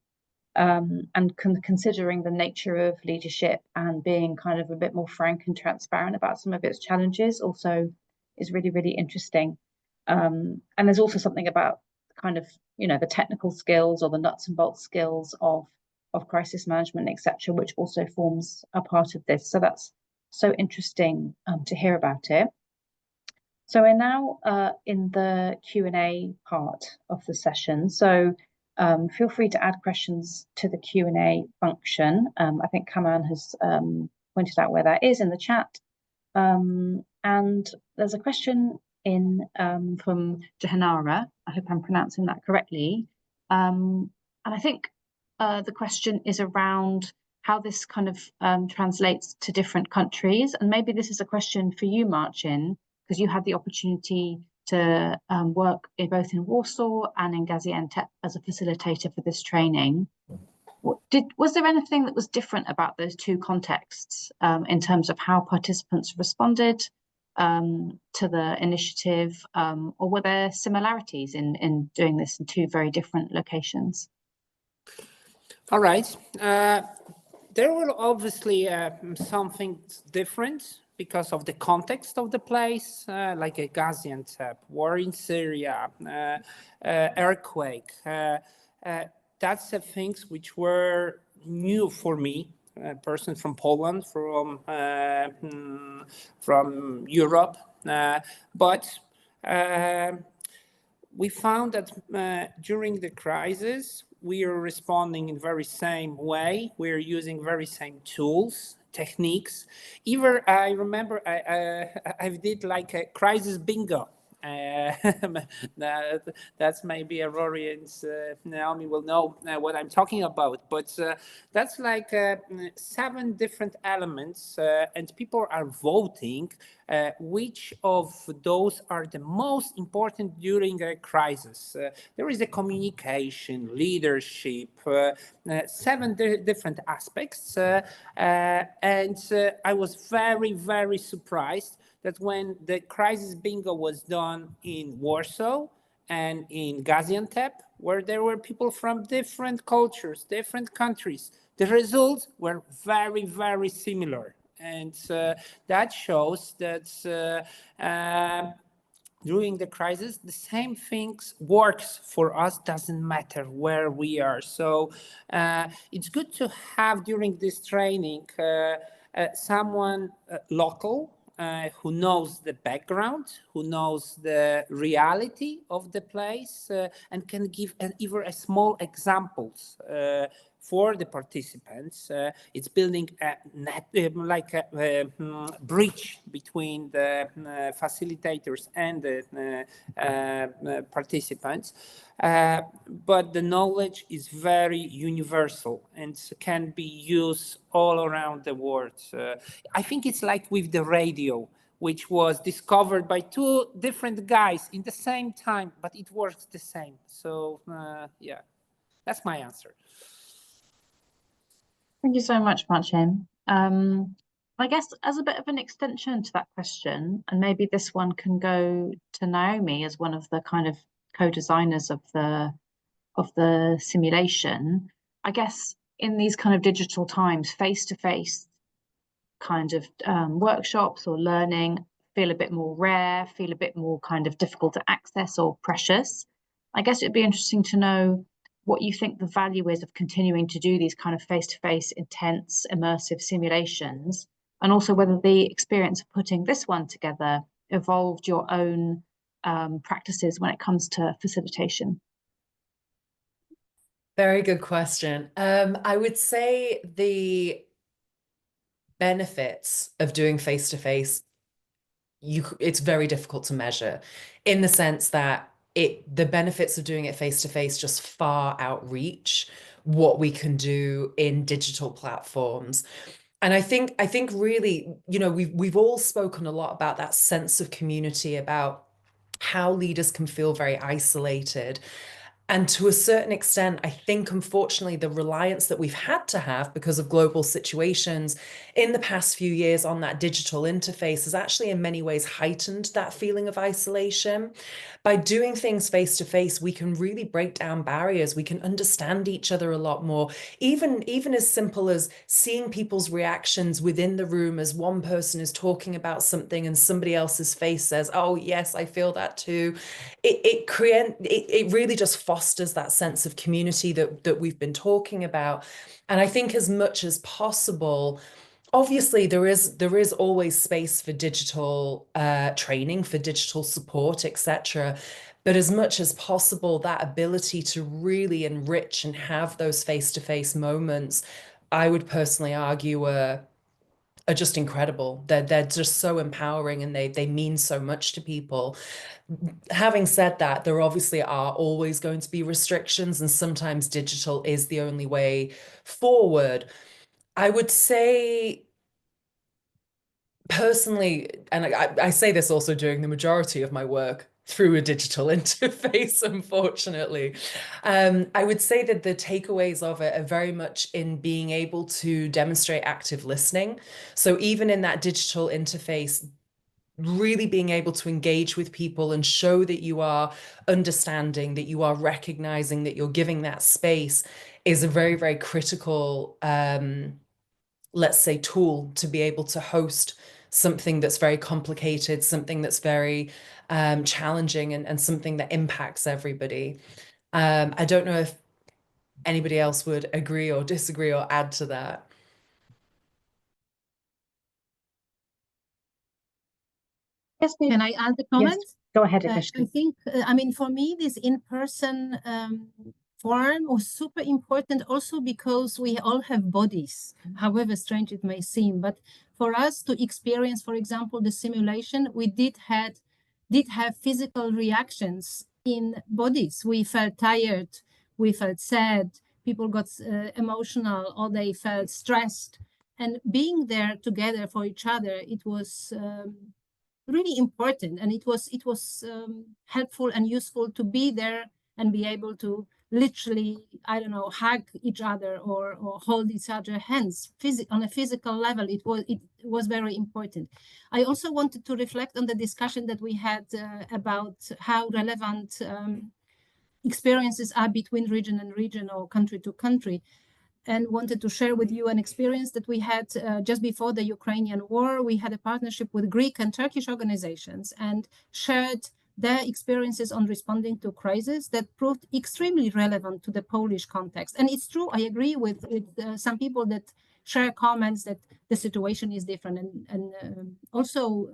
And considering the nature of leadership and being kind of a bit more frank and transparent about some of its challenges also is really, really interesting. And there's also something about kind of, the technical skills or the nuts and bolts skills of crisis management, etc., which also forms a part of this. So that's so interesting to hear about it. So we're now in the Q&A part of the session. So feel free to add questions to the Q&A function. I think Kamila has pointed out where that is in the chat. And there's a question from Jahanara. I hope I'm pronouncing that correctly. And I think the question is around how this kind of translates to different countries. And maybe this is a question for you, Marcin, because you had the opportunity to work both in Warsaw and in Gaziantep as a facilitator for this training. Was there anything that was different about those two contexts in terms of how participants responded to the initiative, or were there similarities in doing this in two very different locations? All right. There were obviously something different because of the context of the place, like a Gaziantep, war in Syria, earthquake. That's the things which were new for me, a person from Poland, from Europe. But we found that during the crisis, we are responding in very same way. We're using very same tools, techniques. Even I remember I did like a crisis bingo. That's maybe a Ruairi and Naomi will know what I'm talking about, but that's like 7 different elements, and people are voting which of those are the most important during a crisis. There is a communication, leadership, 7 different aspects, and I was very, very surprised that when the crisis bingo was done in Warsaw and in Gaziantep, where there were people from different cultures, different countries, the results were very, very similar. And that shows that during the crisis, the same things works for us, doesn't matter where we are. So it's good to have during this training someone local, who knows the background, who knows the reality of the place, and can give even a small examples for the participants. It's building a net, like a bridge between the facilitators and the participants. But the knowledge is very universal and can be used all around the world. I think it's like with the radio, which was discovered by 2 different guys in the same time, but it works the same. So yeah, that's my answer. Thank you so much, Marcin. I guess as a bit of an extension to that question, and maybe this one can go to Naomi as one of the kind of co-designers of the simulation. I guess in these kind of digital times, face-to-face kind of workshops or learning feel a bit more rare, feel a bit more kind of difficult to access or precious. I guess it'd be interesting to know what you think the value is of continuing to do these kind of face-to-face, intense, immersive simulations, and also whether the experience of putting this one together evolved your own practices when it comes to facilitation. Very good question. I would say the benefits of doing face-to-face, it's very difficult to measure, in the sense that the benefits of doing it face-to-face just far outreach what we can do in digital platforms. And I think really, you know, we've all spoken a lot about that sense of community, about how leaders can feel very isolated. And to a certain extent, I think, unfortunately, the reliance that we've had to have because of global situations in the past few years on that digital interface has actually in many ways heightened that feeling of isolation. By doing things face to face, we can really break down barriers. We can understand each other a lot more, even as simple as seeing people's reactions within the room as one person is talking about something and somebody else's face says, "Oh, yes, I feel that too." It really just fosters that sense of community that we've been talking about. And I think as much as possible, obviously there is always space for digital training, for digital support, etc. But as much as possible, that ability to really enrich and have those face-to-face moments, I would personally argue are just incredible. They're just so empowering, and they mean so much to people. Having said that, there obviously are always going to be restrictions, and sometimes digital is the only way forward. I would say personally, and I say this also doing the majority of my work through a digital interface, unfortunately, I would say that the takeaways of it are very much in being able to demonstrate active listening. So even in that digital interface, really being able to engage with people and show that you are understanding, that you are recognizing, that you're giving that space is a very, very critical, let's say, tool to be able to host something that's very complicated, something that's very challenging, and something that impacts everybody. I don't know if anybody else would agree or disagree or add to that. Yes, Can I add the comment? Yes, go ahead, Agnieszka. I think, I mean, for me, this in-person forum was super important also because we all have bodies, however strange it may seem. But for us to experience, for example, the simulation, we did have physical reactions in bodies. We felt tired, we felt sad, people got emotional, or they felt stressed. And being there together for each other, it was really important, and it was helpful and useful to be there and be able to literally, I don't know, hug each other or hold each other hands on a physical level. It was very important. I also wanted to reflect on the discussion that we had about how relevant experiences are between region and region or country to country, and wanted to share with you an experience that we had just before the Ukrainian war. We had a partnership with Greek and Turkish organizations and shared their experiences on responding to crisis that proved extremely relevant to the Polish context. And it's true, I agree with some people that share comments that the situation is different, and also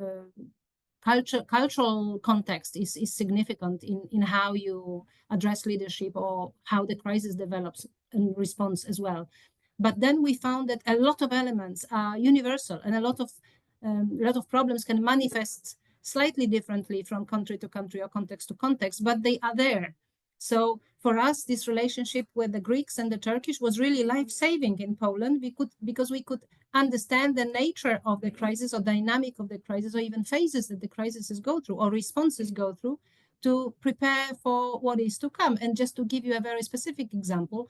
cultural context is significant in how you address leadership or how the crisis develops in response as well. But then we found that a lot of elements are universal, and a lot of problems can manifest slightly differently from country to country or context to context, but they are there. So for us, this relationship with the Greeks and the Turkish was really life-saving in Poland. Because we could understand the nature of the crisis or dynamic of the crisis, or even phases that the crises go through or responses go through, to prepare for what is to come. And just to give you a very specific example,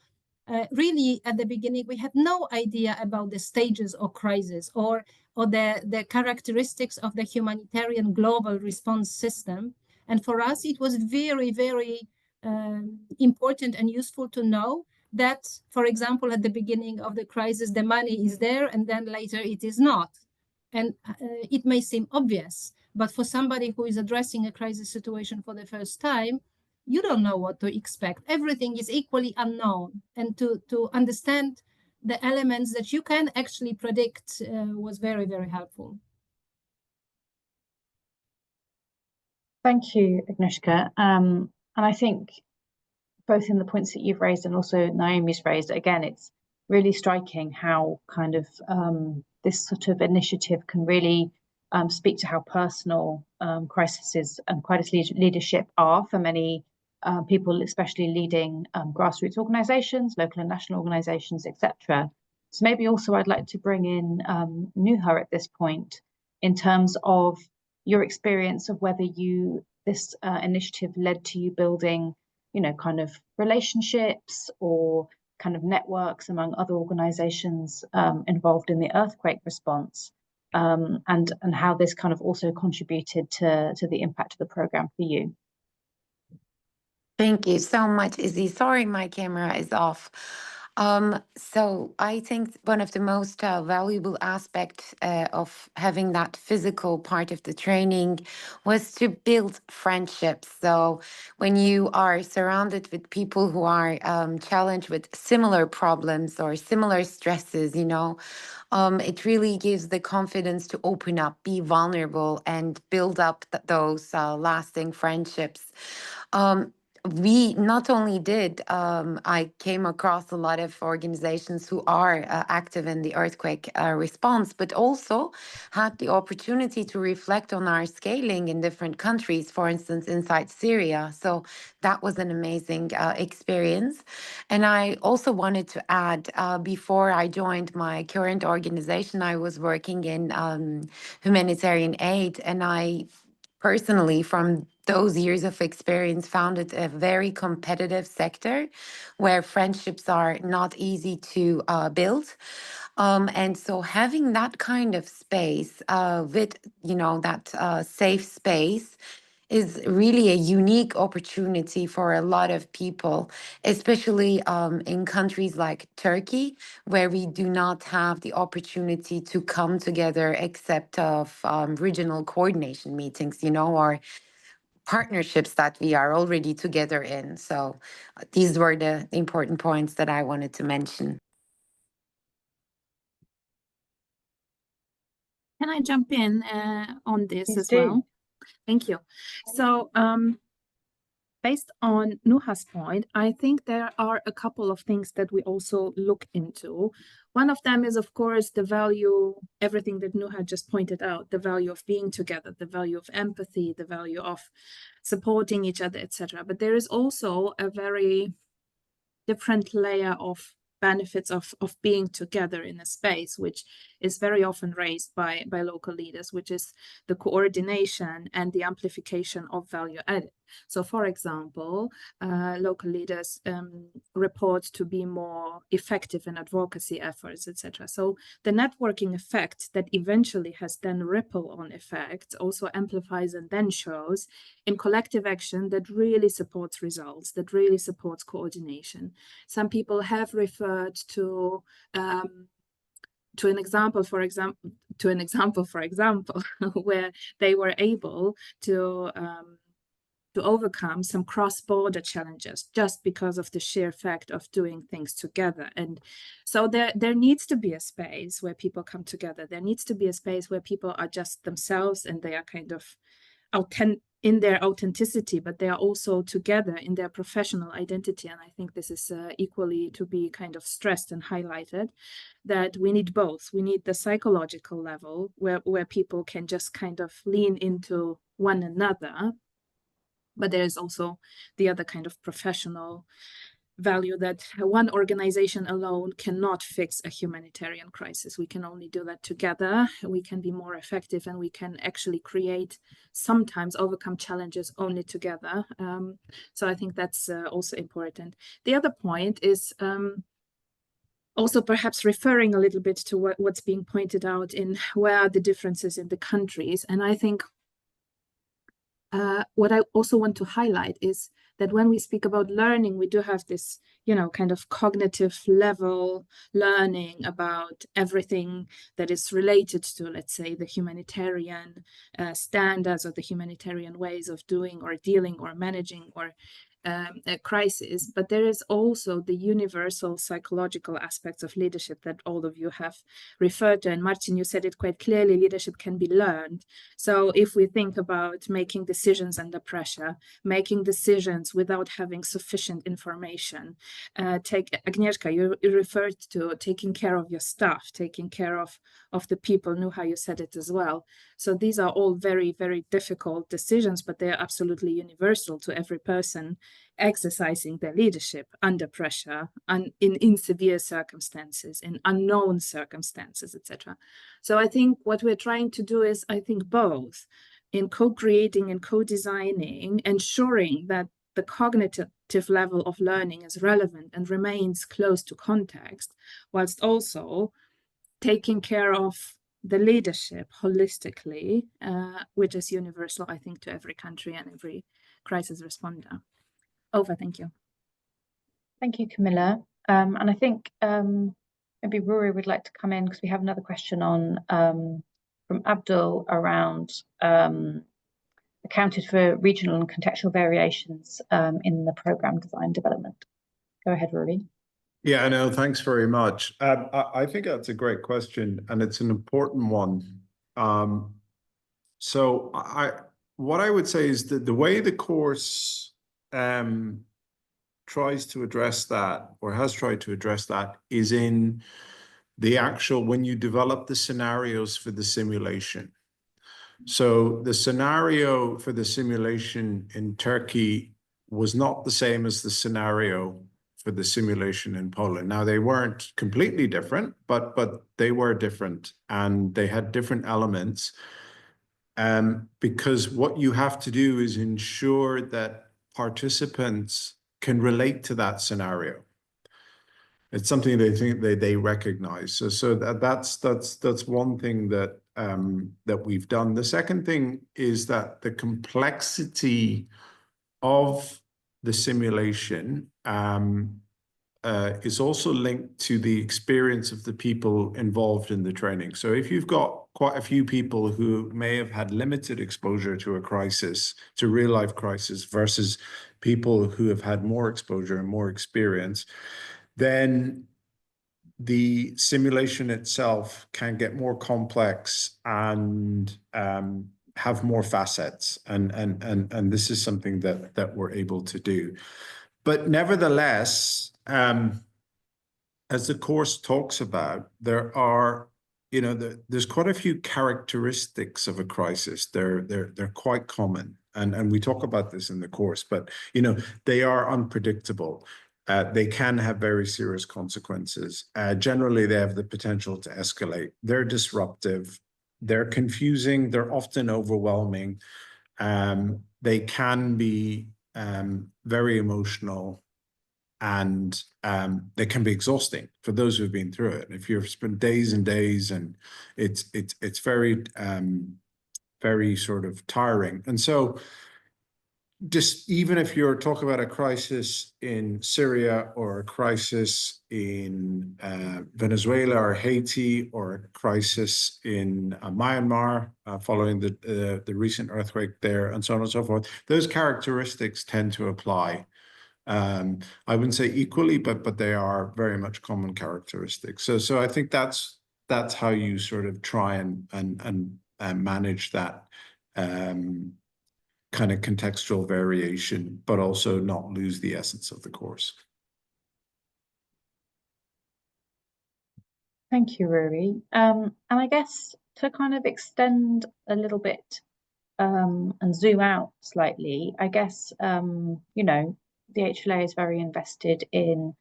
really at the beginning, we had no idea about the stages of crisis or the characteristics of the humanitarian global response system. And for us, it was very, very important and useful to know that, for example, at the beginning of the crisis, the money is there, and then later it is not. And it may seem obvious, but for somebody who is addressing a crisis situation for the first time, you don't know what to expect. Everything is equally unknown. And to understand the elements that you can actually predict was very, very helpful. Thank you, Agnieszka. And I think both in the points that you've raised and also Naomi's raised, again, it's really striking how kind of this sort of initiative can really speak to how personal crises and crisis leadership are for many people, especially leading grassroots organizations, local and national organizations, etc. So maybe also I'd like to bring in Nuha at this point in terms of your experience of whether this initiative led to you building, kind of relationships or kind of networks among other organizations involved in the earthquake response, and how this kind of also contributed to the impact of the program for you. Thank you so much, Izzy. Sorry, my camera is off. So I think one of the most valuable aspects of having that physical part of the training was to build friendships. So when you are surrounded with people who are challenged with similar problems or similar stresses, it really gives the confidence to open up, be vulnerable, and build up those lasting friendships. We not only did, I came across a lot of organizations who are active in the earthquake response, but also had the opportunity to reflect on our scaling in different countries, for instance, inside Syria. So that was an amazing experience. And I also wanted to add, before I joined my current organization, I was working in humanitarian aid, and I personally, from those years of experience, found it a very competitive sector where friendships are not easy to build. And so having that kind of space with, that safe space is really a unique opportunity for a lot of people, especially in countries like Turkey, where we do not have the opportunity to come together except of regional coordination meetings, or partnerships that we are already together in. So these were the important points that I wanted to mention. Can I jump in on this Please as do. well? Thank you. So based on Nuha's point, I think there are a couple of things that we also look into. One of them is, of course, the value, everything that Nuha just pointed out, the value of being together, the value of empathy, the value of supporting each other, etc. But there is also a very different layer of benefits of being together in a space, which is very often raised by local leaders, which is the coordination and the amplification of value added. So, for example, local leaders report to be more effective in advocacy efforts, etc. So the networking effect that eventually has then ripple-on effects also amplifies and then shows in collective action that really supports results, that really supports coordination. Some people have referred to an example, for example, where they were able to overcome some cross-border challenges just because of the sheer fact of doing things together. And so there needs to be a space where people come together. There needs to be a space where people are just themselves and they are kind of in their authenticity, but they are also together in their professional identity. And I think this is equally to be kind of stressed and highlighted, that we need both. We need the psychological level where people can just kind of lean into one another, but there is also the other kind of professional value that one organization alone cannot fix a humanitarian crisis. We can only do that together. We can be more effective and we can actually sometimes overcome challenges only together. So I think that's also important. The other point is also perhaps referring a little bit to what's being pointed out in where are the differences in the countries. And I think what I also want to highlight is that when we speak about learning, we do have this, kind of cognitive level learning about everything that is related to, let's say, the humanitarian standards or the humanitarian ways of doing or dealing or managing or a crisis, but there is also the universal psychological aspects of leadership that all of you have referred to. And Marcin, you said it quite clearly, leadership can be learned. So if we think about making decisions under pressure, making decisions without having sufficient information, take Agnieszka, you referred to taking care of your staff, taking care of the people. Nuha, you said it as well. So these are all very, very difficult decisions, but they are absolutely universal to every person exercising their leadership under pressure and in severe circumstances, in unknown circumstances, etc. So I think what we're trying to do is, I think, both in co-creating and co-designing, ensuring that the cognitive level of learning is relevant and remains close to context, whilst also taking care of the leadership holistically, which is universal, I think, to every country and every crisis responder. Over, thank you. Thank you, Kamila. And I think maybe Ruairi would like to come in because we have another question on from Abdul around accounted for regional and contextual variations in the program design development. Go ahead, Ruairi. Yeah, no, thanks very much. I think that's a great question, and it's an important one. So what I would say is that the way the course tries to address that, or has tried to address that, is in the actual, when you develop the scenarios for the simulation. So the scenario for the simulation in Turkey was not the same as the scenario for the simulation in Poland. Now, they weren't completely different, but they were different, and they had different elements. Because what you have to do is ensure that participants can relate to that scenario. It's something they think they recognize. So that's one thing that that we've done. The second thing is that the complexity of the simulation is also linked to the experience of the people involved in the training. So if you've got quite a few people who may have had limited exposure to a crisis, to real life crisis, versus people who have had more exposure and more experience, then the simulation itself can get more complex and have more facets. And this is something that we're able to do. But nevertheless, as the course talks about, there are, there's quite a few characteristics of a crisis. They're quite common. And we talk about this in the course, but, they are unpredictable. They can have very serious consequences. Generally, they have the potential to escalate. They're disruptive. They're confusing. They're often overwhelming. They can be very emotional, and they can be exhausting for those who've been through it. If you've spent days and days, and it's very very sort of tiring. And so, just even if you're talking about a crisis in Syria, or a crisis in Venezuela or Haiti, or a crisis in Myanmar following the recent earthquake there, and so on and so forth, those characteristics tend to apply. I wouldn't say equally, but they are very much common characteristics. So I think that's how you sort of try and manage that kind of contextual variation, but also not lose the essence of the course. Thank you, Ruairi. And I guess to kind of extend a little bit and zoom out slightly, I guess, the HLA is very invested in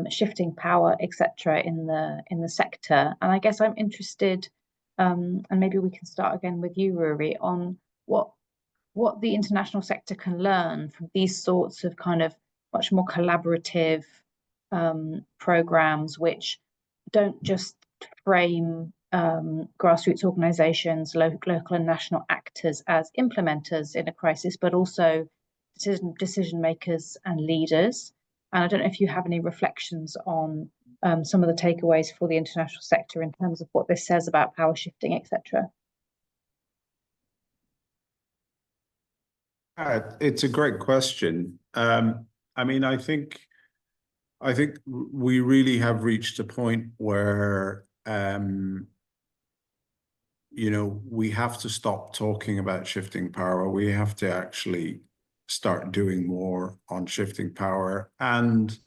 shifting power, etc., in the sector. And I guess I'm interested, and maybe we can start again with you, Ruairi, on what the international sector can learn from these sorts of kind of much more collaborative programs, which don't just frame grassroots organizations, local and national actors as implementers in a crisis, but also decision makers and leaders. And I don't know if you have any reflections on some of the takeaways for the international sector in terms of what this says about power shifting, etc. It's a great question. I mean, I think we really have reached a point where we have to stop talking about shifting power. We have to actually start doing more on shifting power, and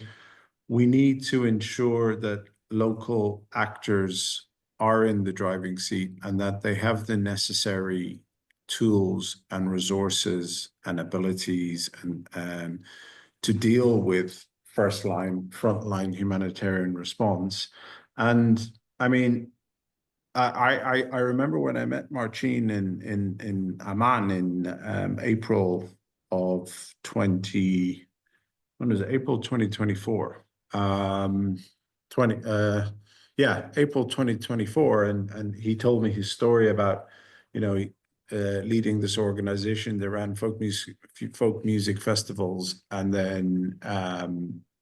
we need to ensure that local actors are in the driving seat, and that they have the necessary tools and resources and abilities and to deal with frontline humanitarian response. And I mean, I remember when I met Marcin in Amman in April of April 2024. April 2024, and he told me his story about, leading this organization that ran folk music festivals, and then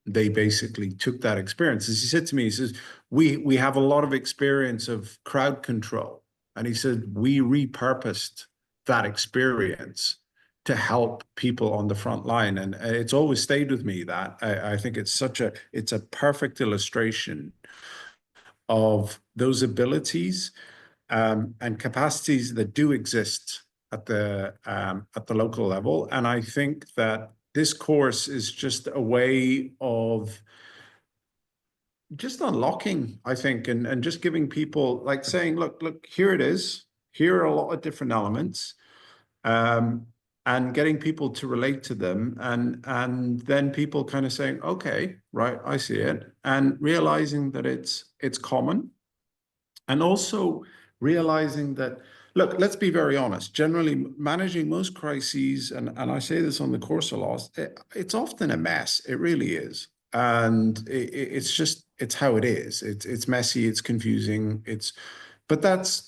they basically took that experience. As he said to me, he says, we have a lot of experience of crowd control, and he said we repurposed that experience to help people on the front line. And it's always stayed with me that I think it's a perfect illustration of those abilities and capacities that do exist at the local level. And I think that this course is just a way of just unlocking, I think, and just giving people, like, saying, look, here it is. Here are a lot of different elements, and getting people to relate to them, and then people kind of saying, okay, right, I see it, and realizing that it's common, and also realizing that, look, let's be very honest, generally managing most crises, and I say this on the course a lot, it's often a mess. It really is. and it's how it is. It's messy, it's confusing, but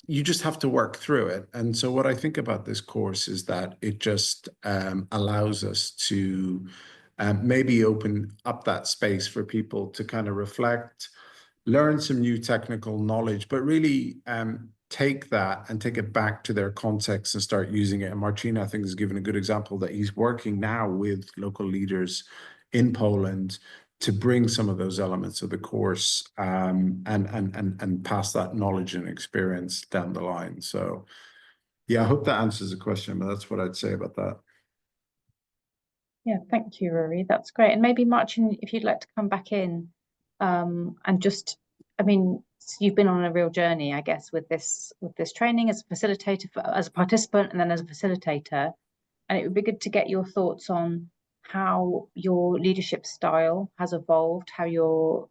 you just have to work through it. And so what I think about this course is that it just allows us to maybe open up that space for people to kind of reflect, learn some new technical knowledge, but really take that and take it back to their context and start using it. And Marcin, I think, has given a good example that he's working now with local leaders in Poland to bring some of those elements of the course and pass that knowledge and experience down the line. So yeah, I hope that answers the question, but that's what I'd say about that. Yeah, thank you, Ruairi. That's great. And maybe Marcin, if you'd like to come back in and just, I mean, you've been on a real journey, I guess, with this training as a facilitator, as a participant, and then as a facilitator. And it would be good to get your thoughts on how your leadership style has evolved, how you're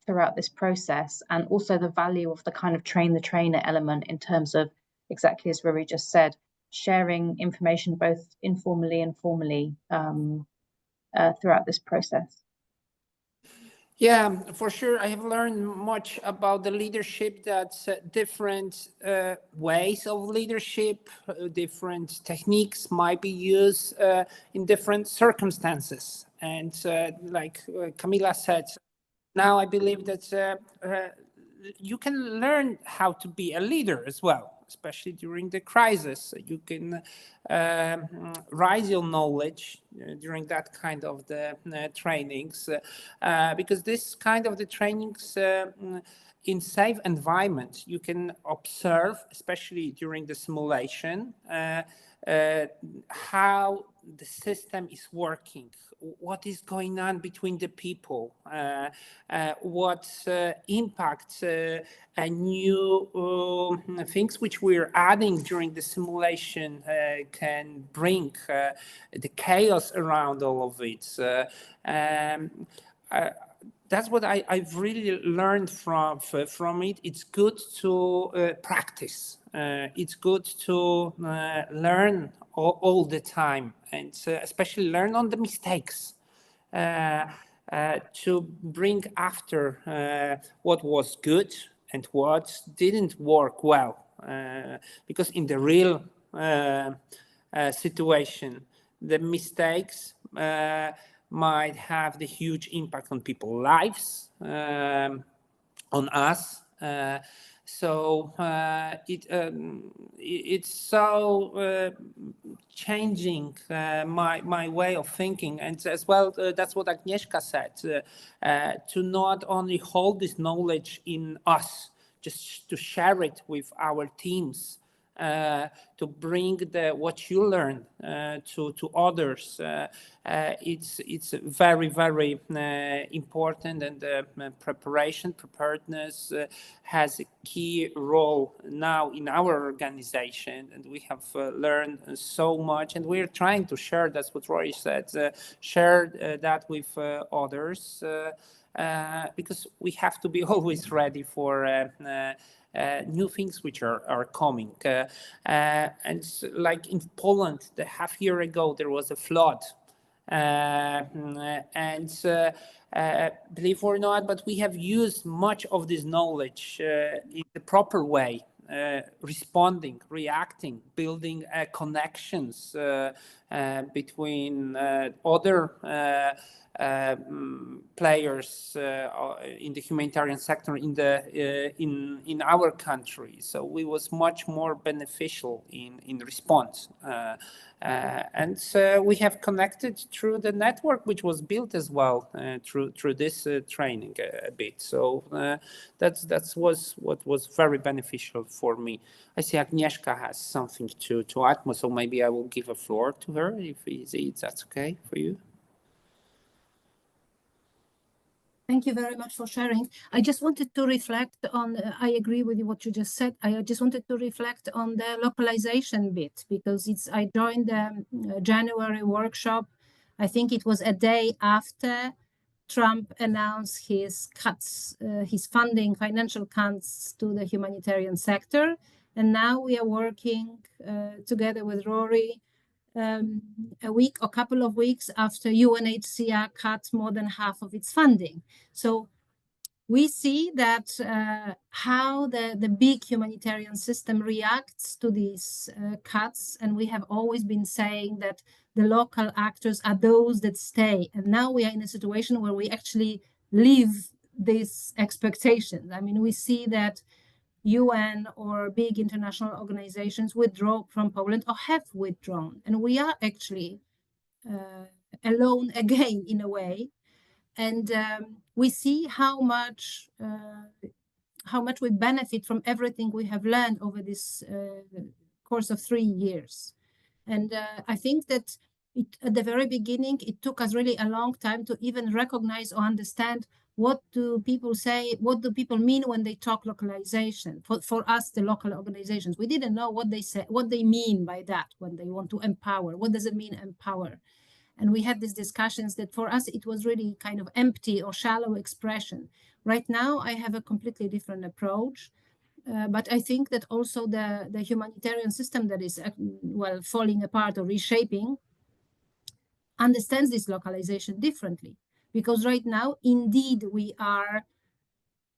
throughout this process, and also the value of the kind of train the trainer element in terms of, exactly as Ruairi just said, sharing information both informally and formally throughout this process. Yeah, for sure. I have learned much about the leadership, that's different ways of leadership, different techniques might be used in different circumstances. And like Kamila said, now I believe that you can learn how to be a leader as well, especially during the crisis. You can rise your knowledge during that kind of the trainings, because this kind of the trainings in safe environment, you can observe, especially during the simulation, how the system is working, what is going on between the people, what impact new things which we're adding during the simulation can bring, the chaos around all of it. That's what I've really learned from it. It's good to practice. It's good to learn all the time, and especially learn on the mistakes to bring after what was good and what didn't work well. Because in the real situation, the mistakes might have the huge impact on people's lives, on us. So it's so changing my way of thinking, and as well that's what Agnieszka said, to not only hold this knowledge in us, just to share it with our teams, to bring what you learn to others. It's very, very important, and preparedness has a key role now in our organization, and we have learned so much, and we're trying to share, that's what Roy said, share that with others, because we have to be always ready for new things which are coming. And like in Poland, the half year ago, there was a flood. And believe it or not, but we have used much of this knowledge in the proper way, responding, reacting, building connections between other players in the humanitarian sector in our country. So we was much more beneficial in response, and we have connected through the network which was built as well through this training a bit. So that was what was very beneficial for me. I see Agnieszka has something to add, so maybe I will give a floor to her if that's okay for you. Thank you very much for sharing. I just wanted to reflect on, I agree with what you just said. I just wanted to reflect on the localization bit, because I joined the January workshop. I think it was a day after Trump announced his cuts, his funding, financial cuts to the humanitarian sector. And now we are working together with Ruairi a week or couple of weeks after UNHCR cut more than half of its funding. So we see that how the big humanitarian system reacts to these cuts, and we have always been saying that the local actors are those that stay. And now we are in a situation where we actually live these expectations. I mean, we see that UN or big international organizations withdraw from Poland or have withdrawn, and we are actually alone again in a way. And we see how much we benefit from everything we have learned over this course of 3 years. And I think that at the very beginning, it took us really a long time to even recognize or understand what do people say, what do people mean when they talk localization. For us, the local organizations, we didn't know what they say, what they mean by that when they want to empower. What does it mean, empower? And we had these discussions that for us, it was really kind of empty or shallow expression. Right now, I have a completely different approach. But I think that also the humanitarian system that is, well, falling apart or reshaping understands this localization differently. Because right now, indeed, we are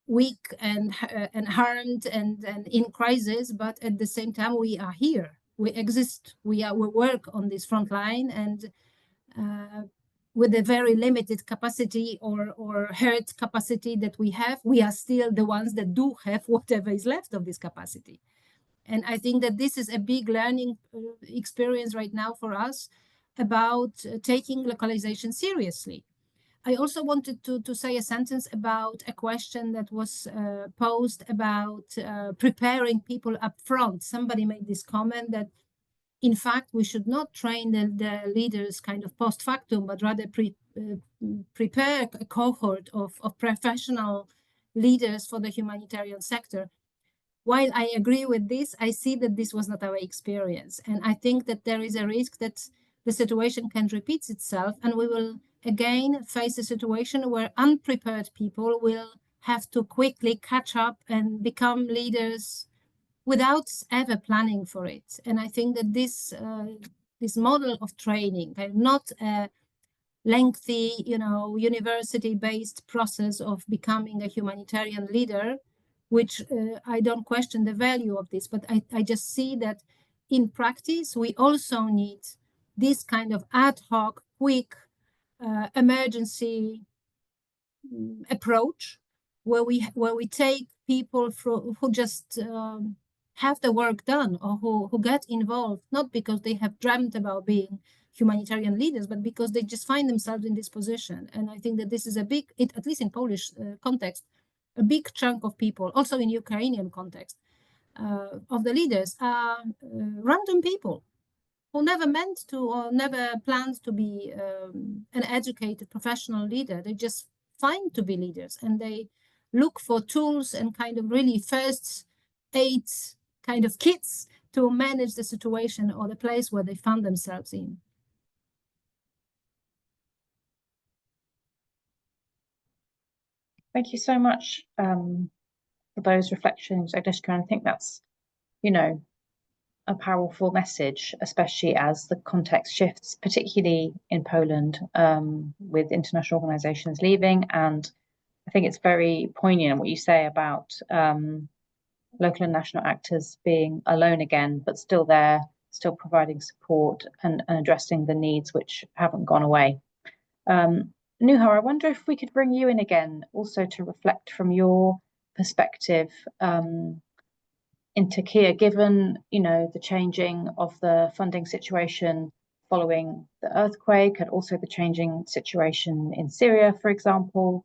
weak and harmed and in crisis, but at the same time, we are here. We exist. We work on this front line, and with a very limited capacity or herd capacity that we have, we are still the ones that do have whatever is left of this capacity. And I think that this is a big learning experience right now for us about taking localization seriously. I also wanted to say a sentence about a question that was posed about preparing people up front. Somebody made this comment that in fact, we should not train the leaders kind of post factum, but rather prepare a cohort of professional leaders for the humanitarian sector. While I agree with this, I see that this was not our experience. And I think that there is a risk that the situation can repeat itself, and we will again face a situation where unprepared people will have to quickly catch up and become leaders without ever planning for it. And I think that this model of training, not a lengthy, university-based process of becoming a humanitarian leader, which I don't question the value of this, but I just see that in practice, we also need this kind of ad hoc, quick, emergency approach, where we take people who just have the work done, or who get involved, not because they have dreamt about being humanitarian leaders, but because they just find themselves in this position. And I think that this is a big, at least in Polish context, a big chunk of people, also in Ukrainian context, of the leaders are random people who never meant to or never planned to be an educated professional leader. They just find to be leaders, and they look for tools and kind of really first aid kind of kits to manage the situation or the place where they found themselves in. Thank you so much for those reflections, Agnieszka. And I think that's, a powerful message, especially as the context shifts, particularly in Poland, with international organizations leaving. And I think it's very poignant what you say about local and national actors being alone again, but still there, still providing support and addressing the needs which haven't gone away. Nuha, I wonder if we could bring you in again, also to reflect from your perspective in Türkiye, given the changing of the funding situation following the earthquake, and also the changing situation in Syria, for example.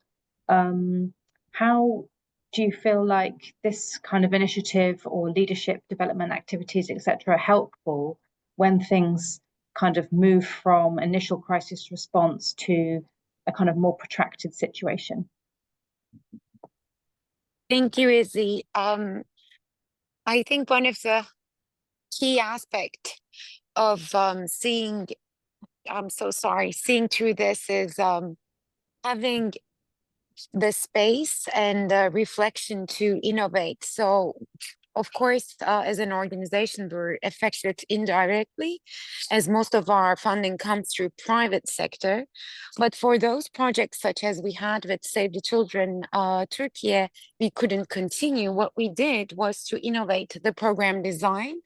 How do you feel like this kind of initiative or leadership development activities, etc., are helpful when things kind of move from initial crisis response to a kind of more protracted situation? Thank you, Izzy. I think one of the key aspects of seeing through this is having the space and the reflection to innovate. So of course, as an organization, we're affected indirectly, as most of our funding comes through private sector. But for those projects, such as we had with Save the Children Türkiye, we couldn't continue. What we did was to innovate the program design.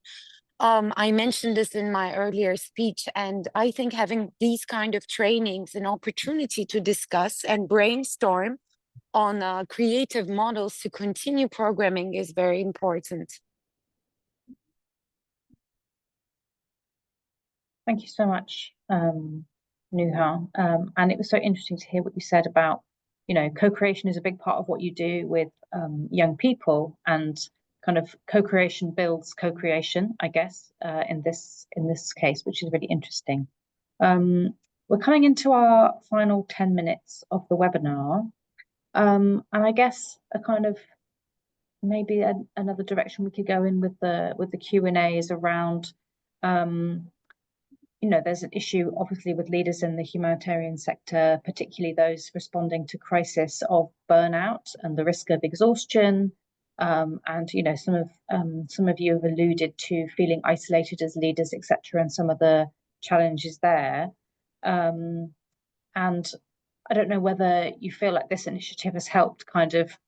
I mentioned this in my earlier speech, and I think having these kind of trainings, an opportunity to discuss and brainstorm on creative models to continue programming is very important. Thank you so much, Nuha. And it was so interesting to hear what you said about, you know, co-creation is a big part of what you do with young people, and kind of co-creation builds co-creation, I guess, in this case, which is really interesting. We're coming into our final 10 minutes of the webinar. And I guess a kind of maybe another direction we could go in with the Q&A is around, you know, there's an issue obviously with leaders in the humanitarian sector, particularly those responding to crisis of burnout and the risk of exhaustion. And you know, some of you have alluded to feeling isolated as leaders, etc., and some of the challenges there. And I don't know whether you feel like this initiative has helped kind of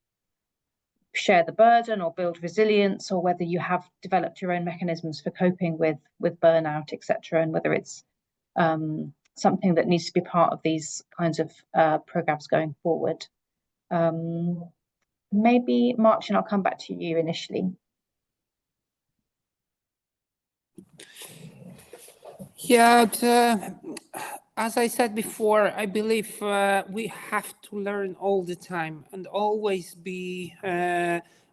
share the burden or build resilience, or whether you have developed your own mechanisms for coping with burnout, etc., and whether it's something that needs to be part of these kinds of programs going forward. Maybe Marcin, I'll come back to you initially. Yeah, as I said before, I believe we have to learn all the time and always be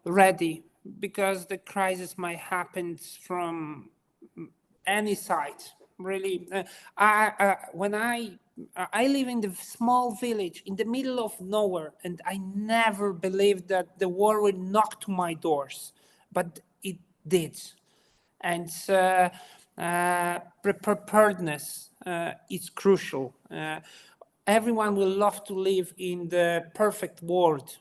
ready, because the crisis might happen from any side. Really, when I live in the small village in the middle of nowhere, and I never believed that the war would knock to my doors, but it did. And preparedness is crucial. Everyone will love to live in the perfect world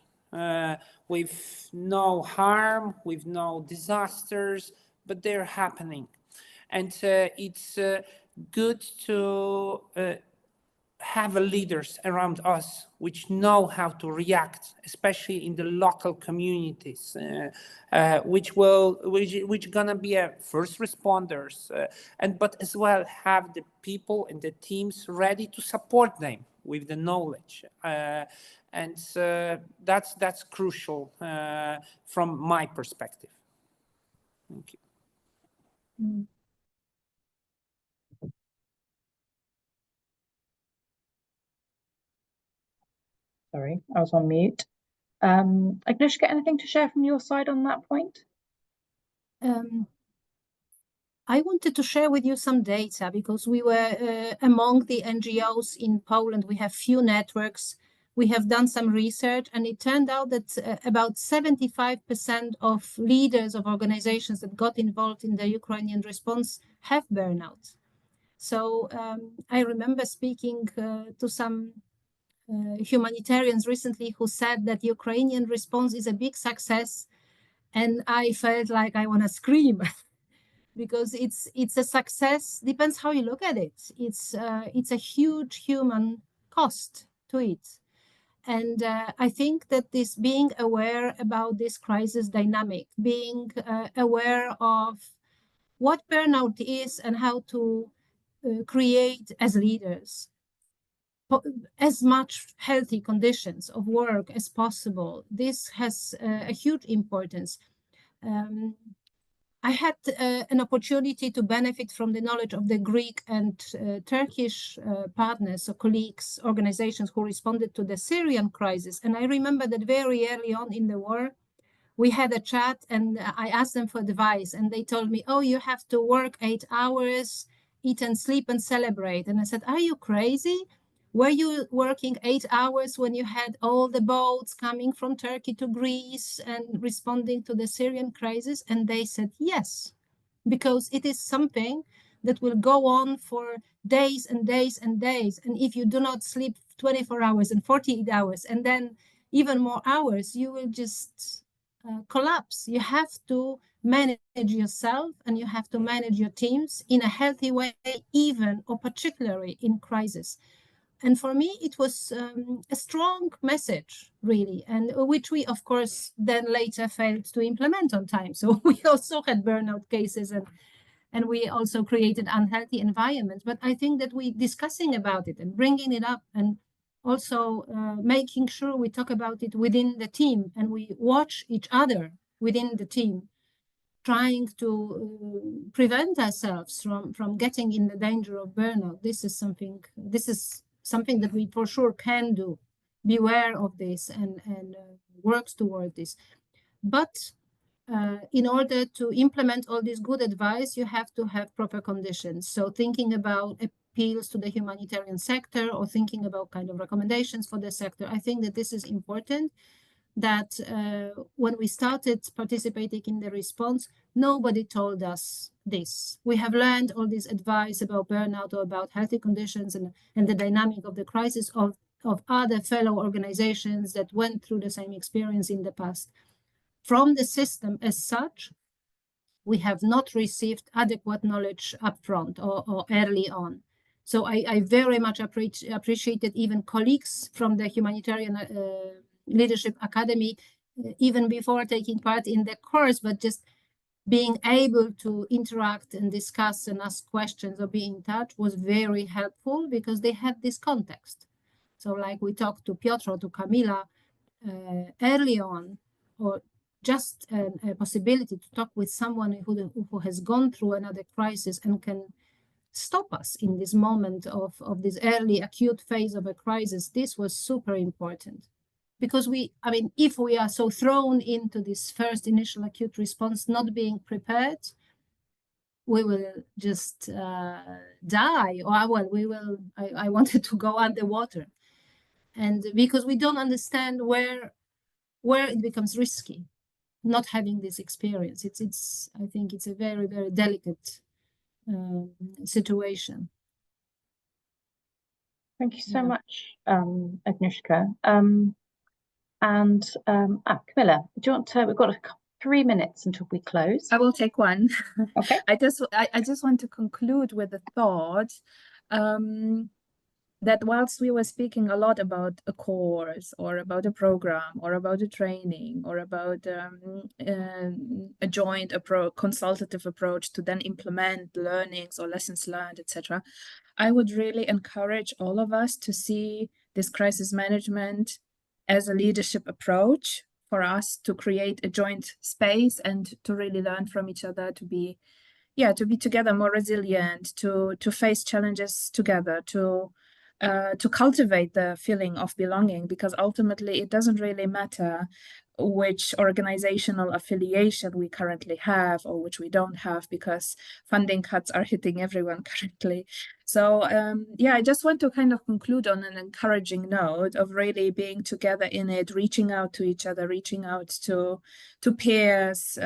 with no harm, with no disasters, but they're happening. And it's good to have leaders around us which know how to react, especially in the local communities, which gonna be first responders, but as well have the people and the teams ready to support them with the knowledge, and that's crucial from my perspective. Thank you. Sorry, I was on mute. Agnieszka, anything to share from your side on that point? I wanted to share with you some data, because we were among the NGOs in Poland. We have few networks. We have done some research, and it turned out that about 75% of leaders of organizations that got involved in the Ukrainian response have burnout. So I remember speaking to some humanitarians recently who said that Ukrainian response is a big success, and I felt like I want to scream because it's a success. Depends how you look at it. It's a huge human cost to it, and I think that this being aware about this crisis dynamic, being aware of what burnout is and how to create as leaders as much healthy conditions of work as possible. This has a huge importance. I had an opportunity to benefit from the knowledge of the Greek and Turkish partners or colleagues, organizations who responded to the Syrian crisis. And I remember that very early on in the war, we had a chat, and I asked them for advice, and they told me, oh, you have to work 8 hours, eat and sleep and celebrate. And I said, are you crazy? Were you working 8 hours when you had all the boats coming from Turkey to Greece and responding to the Syrian crisis? And they said, yes, because it is something that will go on for days and days and days. And if you do not sleep 24 hours and 48 hours, and then even more hours, you will just collapse. You have to manage yourself and you have to manage your teams in a healthy way, even or particularly in crisis. And for me, it was a strong message, really, and which we, of course, then later failed to implement on time. So we also had burnout cases, and we also created unhealthy environments. But I think that we discussing about it and bringing it up, and also making sure we talk about it within the team and we watch each other within the team, trying to prevent ourselves from getting in the danger of burnout. This is something that we for sure can do. Beware of this and works toward this. But in order to implement all this good advice, you have to have proper conditions. So thinking about appeals to the humanitarian sector or thinking about kind of recommendations for the sector, I think that this is important, that when we started participating in the response, nobody told us this. We have learned all this advice about burnout or about healthy conditions and the dynamic of the crisis of other fellow organizations that went through the same experience in the past. From the system as such, we have not received adequate knowledge upfront or early on. So I very much appreciated even colleagues from the Humanitarian Leadership Academy, even before taking part in the course, but just being able to interact and discuss and ask questions or be in touch was very helpful because they had this context. So like we talked to Piotr, to Kamila early on, or just a possibility to talk with someone who has gone through another crisis and can stop us in this moment of this early acute phase of a crisis. This was super important. Because if we are so thrown into this first initial acute response, not being prepared, we will just die, or I wanted to go underwater. And because we don't understand where it becomes risky, not having this experience. I think it's a very, very delicate situation. Thank you so much, Agnieszka. Kamila, do you want to? We've got 3 minutes until we close. I will take one. Okay. I just want to conclude with the thought that whilst we were speaking a lot about a course or about a program or about a training or about a joint consultative approach to then implement learnings or lessons learned, etc., I would really encourage all of us to see this crisis management as a leadership approach for us to create a joint space and to really learn from each other, to be together more resilient, to face challenges together, to cultivate the feeling of belonging, because ultimately it doesn't really matter which organizational affiliation we currently have or which we don't have, because funding cuts are hitting everyone currently. So I just want to kind of conclude on an encouraging note of really being together in it, reaching out to each other, reaching out to peers,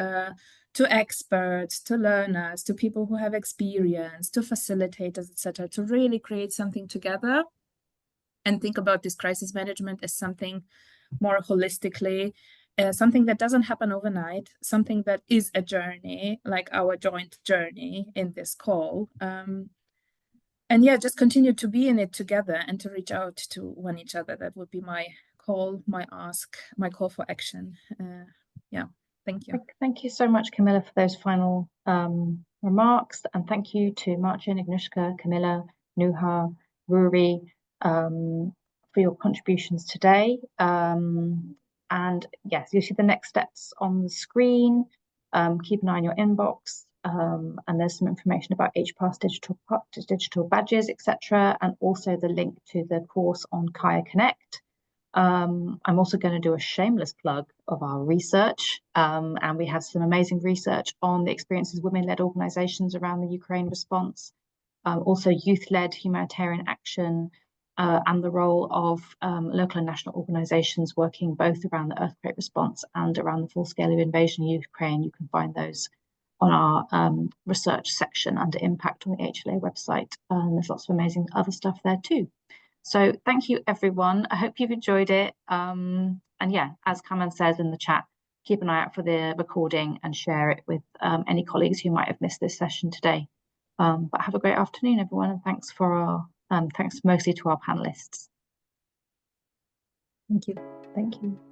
to experts, to learners, to people who have experience, to facilitators, etc., to really create something together and think about this crisis management as something more holistically, something that doesn't happen overnight, something that is a journey, like our joint journey in this call. Just continue to be in it together and to reach out to one each other. That would be my call, my ask, my call for action. Thank you. Thank you so much, Kamila, for those final remarks. And thank you to Marcin, Agnieszka, Kamila, Nuha, Ruairi, for your contributions today. And yes, you see the next steps on the screen. Keep an eye on your inbox. And there's some information about HPAS digital badges, etc. And also the link to the course on Kaya Connect. I'm also going to do a shameless plug of our research. And we have some amazing research on the experiences of women-led organizations around the Ukraine response. Also youth-led humanitarian action, and the role of local and national organizations working both around the earthquake response and around the full-scale invasion of Ukraine. You can find those on our research section under impact on the HLA website. There's lots of amazing other stuff there too. So thank you, everyone. I hope you've enjoyed it. And yeah, as Kamila says in the chat, keep an eye out for the recording and share it with any colleagues who might have missed this session today. But have a great afternoon, everyone, and thanks mostly to our panelists. Thank you. Thank you.